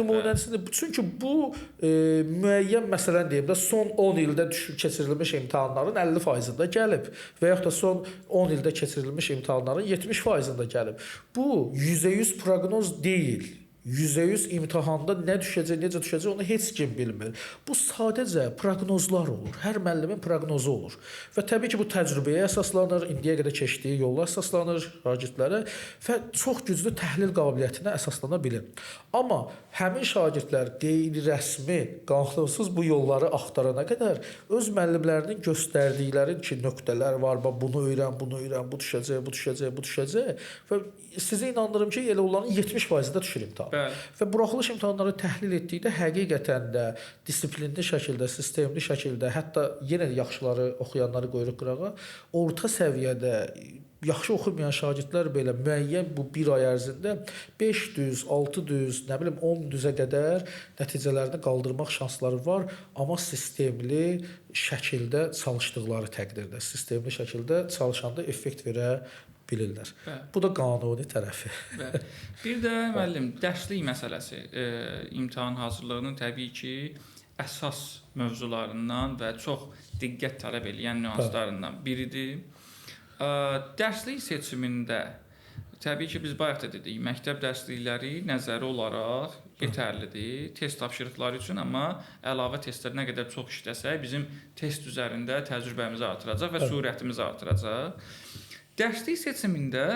nümunəsini. Çünki bu müəyyən məsələn deyim də son 10 ildə keçirilmiş imtahanların 50%-ında gəlib və yaxud da son 10 ildə keçirilmiş imtahanların 70%-ında gəlib. Bu %100 proqnoz deyil. %100 imtahanda nə düşəcək, necə düşəcək onu heç kim bilmir. Bu sadəcə proqnozlar olur. Hər müəllimin proqnozu olur. Və təbii ki, bu təcrübəyə əsaslanır, indiyə qədər keçdiyi yolla əsaslanır şagirdlərə və çox güclü təhlil qabiliyyətinə əsaslana bilir. Amma həmin şagirdlər qeyri-rəsmi, qanunsuz bu yolları axtarana qədər öz müəllimlərinin göstərdikləri ki, nöqtələr var, bunu öyrən, bu düşəcək, bu düşəcək, bu düşəcək və sizə inandırım ki, elə onların 70%-də düşür imtahan. Və buraxılış imtahanları təhlil etdikdə həqiqətən də disiplinli şəkildə, sistemli şəkildə, hətta yenə yaxşıları, oxuyanları qoyuruq qırağa, orta səviyyədə yaxşı oxumayan şagirdlər belə müəyyən bu bir ay ərzində 500, 600, nə bilim 1000-ə qədər nəticələrini qaldırmaq şansları var, amma sistemli şəkildə çalışdıqları təqdirdə, sistemli şəkildə çalışanda effekt verə bilirlər. Bu da qanuni tərəfi. Bir də müəllim, dərslik məsələsi imtahan hazırlığının təbii ki, əsas mövzularından və çox diqqət tələb edən nüanslarından biridir. Dərslik seçimində təbii ki, biz bayaq da dedik, məktəb dərslikləri nəzəri olaraq yetərlidir test tapşırıqları üçün, amma əlavə testlər nə qədər çox işləsək, bizim test üzərində təcrübəmizi artıracaq və sürətimizi artıracaq. Dərslik seçimində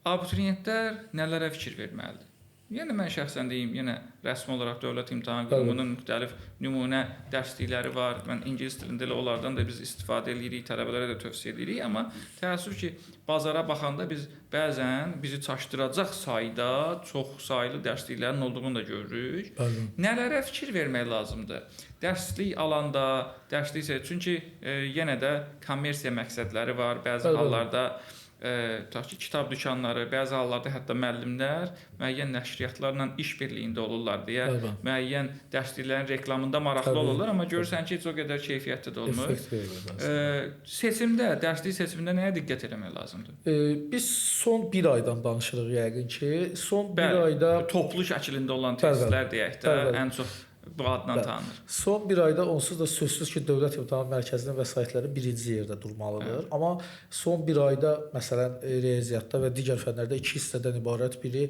abituriyentlər nələrə fikir verməlidir? Yəni mən şəxsən deyim, yenə rəsmi olaraq Dövlət İmtahan Qurumunun müxtəlif nümunə dərslikləri var. Mən ingilis dilində elə onlardan da biz istifadə edirik, tələbələrə də tövsiyə edirik, amma təəssüf ki, bazara baxanda biz bəzən bizi çaşdıracaq sayda çox saylı dərsliklərin olduğunu da görürük. Nələrə fikir vermək lazımdır? Dərslik alanda, dərslik çünki yenə də kommersiya məqsədləri var. Bəzi hallarda tutaq ki, kitab dükanları, bəzi hallarda hətta müəllimlər müəyyən nəşriyyatlarla iş birliyində olurlar deyə müəyyən dərsliklərin reklamında maraqlı olurlar, amma görürsən ki, heç o qədər keyfiyyətli də olmur. Seçimdə, dərslik seçimində nəyə diqqət etmək lazımdır? Biz son bir aydan danışırıq yəqin ki, son bir ayda toplu şəkilində olan testlər deyək də ən çox bu adla tanınır. Son bir ayda onsuz da sözsüz ki, Dövlət İmtahan Mərkəzinin vəsaitləri birinci yerdə durmalıdır. Amma son bir ayda, məsələn, riyaziyyatda və digər fənlərdə 2 hissədən ibarət biri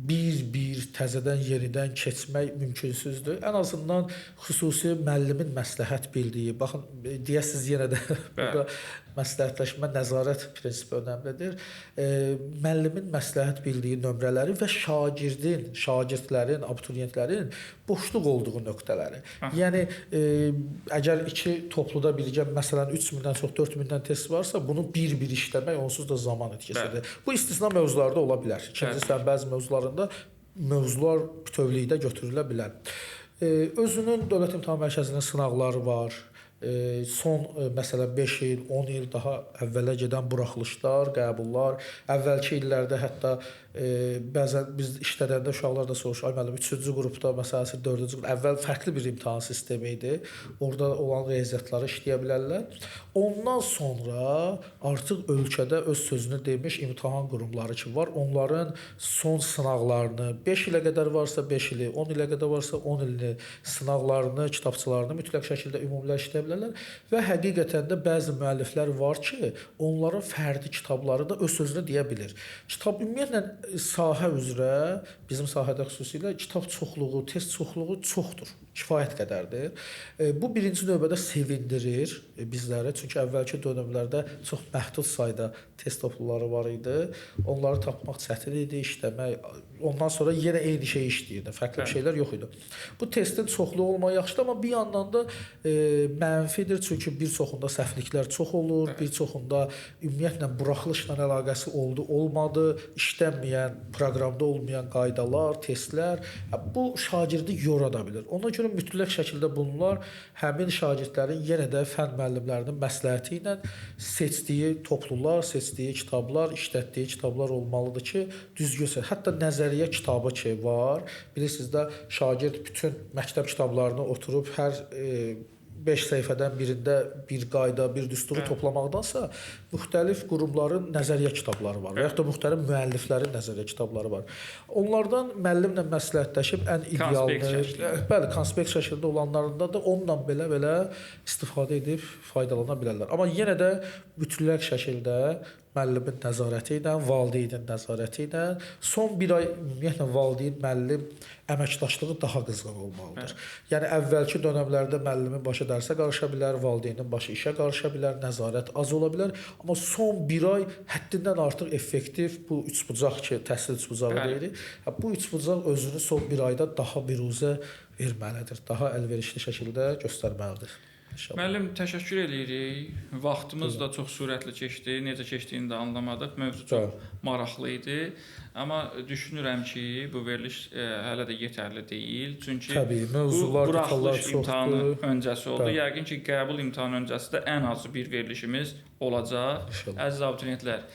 bir təzədən yenidən keçmək mümkünsüzdür. Ən azından xüsusi müəllimin məsləhət bildiyi, baxın, deyəsiz yenə də burada məsləhətləşmə, nəzarət prinsipi önəmlidir. Müəllimin məsləhət bildiyi nömrələri və şagirdlərin, abituriyentlərin bu boşluq olduğu nöqtələri. Yəni əgər iki topluda birgə məsələn 3000-dən çox 4000-dən test varsa, bunu bir-bir işləmək onsuz da zaman itkisidir. Bu istisna mövzularda ola bilər. İkinci sən bəzi mövzularında mövzular bütövlükdə götürülə bilər. Özünün Dövlət İmtahan Mərkəzinin sınaqları var. Son məsələn 5 il, 10 il daha əvvələ gedən buraxılışlar, qəbullar, əvvəlki illərdə hətta bəzən biz işlədəndə uşaqlar da soruşur, ay müəllim 3-cü qrupda məsələn 4-cü qrup əvvəl fərqli bir imtahan sistemi idi. Orada olan riyaziyyatları işləyə bilərlər. Ondan sonra artıq ölkədə öz sözünü demiş imtahan qurumları ki var. Onların son sınaqlarını 5 ilə qədər varsa 5 ili, 10 ilə qədər varsa 10 ilini sınaqlarını, kitabçılarını mütləq şəkildə ümumiləşdirə bilərlər və həqiqətən də bəzi müəlliflər var ki, onların fərdi kitabları da öz sözünü deyə bilir. Kitab ümumiyyətlə sahə üzrə, bizim sahədə xüsusilə kitab çoxluğu, test çoxluğu çoxdur, kifayət qədərdir. Bu birinci növbədə sevindirir bizləri, çünki əvvəlki dövrlərdə çox məhdud sayda test topluları var idi. Onları tapmaq çətin idi, işləmək. Ondan sonra yenə eyni şey işləyirdi, fərqli bir şeylər yox idi. Bu testin çoxluğu olmaq yaxşıdır, amma bir yandan da mənfidir, çünki bir çoxunda səhvliklər çox olur, bir çoxunda ümumiyyətlə buraxılışla əlaqəsi oldu, olmadı, işlənməyən, proqramda olmayan qaydalar, testlər, bu şagirdi yora da bilir. Ona görə mütləq şəkildə bunlar həmin şagirdlərin yenə də fənn müəllimlərinin məsləhəti ilə seçdiyi toplular, seçdiyi kitablar, işlətdiyi kitablar olmalıdır ki, düzgün. Hətta nəzəriyyə kitabı ki var, bilirsiniz də şagird bütün məktəb kitablarını oturub hər 5 səhifədən birində bir qayda, bir düsturu toplamaqdansa müxtəlif qurumların nəzəriyyə kitabları var və yaxud da müxtəlif müəlliflərin nəzəriyyə kitabları var. Onlardan müəllimlə məsləhətləşib ən idealını, bəli, konspekt şəklində olanlarında da onunla belə istifadə edib faydalana bilərlər. Amma yenə də mütləq şəkildə müəllimin nəzarəti ilə, valideynin nəzarəti ilə son bir ay ümumiyyətlə valideyn müəllim əməkdaşlığı daha qızğın olmalıdır. Yəni əvvəlki dövrlərdə müəllimin başı dərsə qarışa bilər, valideynin başı işə qarışa bilər, nəzarət az ola bilər, amma son bir ay həddindən artıq effektiv bu üçbucaq ki, təhsil üçbucağı deyirik. Bu üçbucaq özünü son bir ayda daha biruzə verməlidir, daha əlverişli şəkildə göstərməlidir. Müəllim, təşəkkür edirik. Vaxtımız da çox sürətli keçdi. Necə keçdiyini də anlamadıq. Mövzu çox maraqlı idi. Amma düşünürəm ki, bu veriliş hələ də yetərli deyil. Çünki bu buraxılış imtahanı öncəsi oldu. Yəqin ki, qəbul imtahanı öncəsi də ən azı bir verilişimiz olacaq. Əziz abituriyentlər,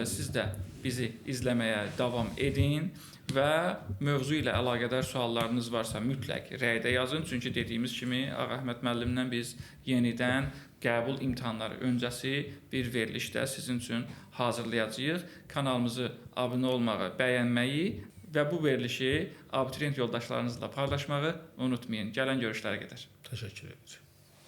siz də bizi izləməyə davam edin. Və mövzu ilə əlaqədar suallarınız varsa mütləq rəydə yazın. Çünki dediyimiz kimi Ağahməd müəllimlə biz yenidən qəbul imtahanları öncəsi bir verilişdə sizin üçün hazırlayacağıq. Kanalımızı abunə olmağı, bəyənməyi və bu verilişi abituriyent yoldaşlarınızla paylaşmağı unutmayın. Gələn görüşlərə qədər. Təşəkkür edirəm.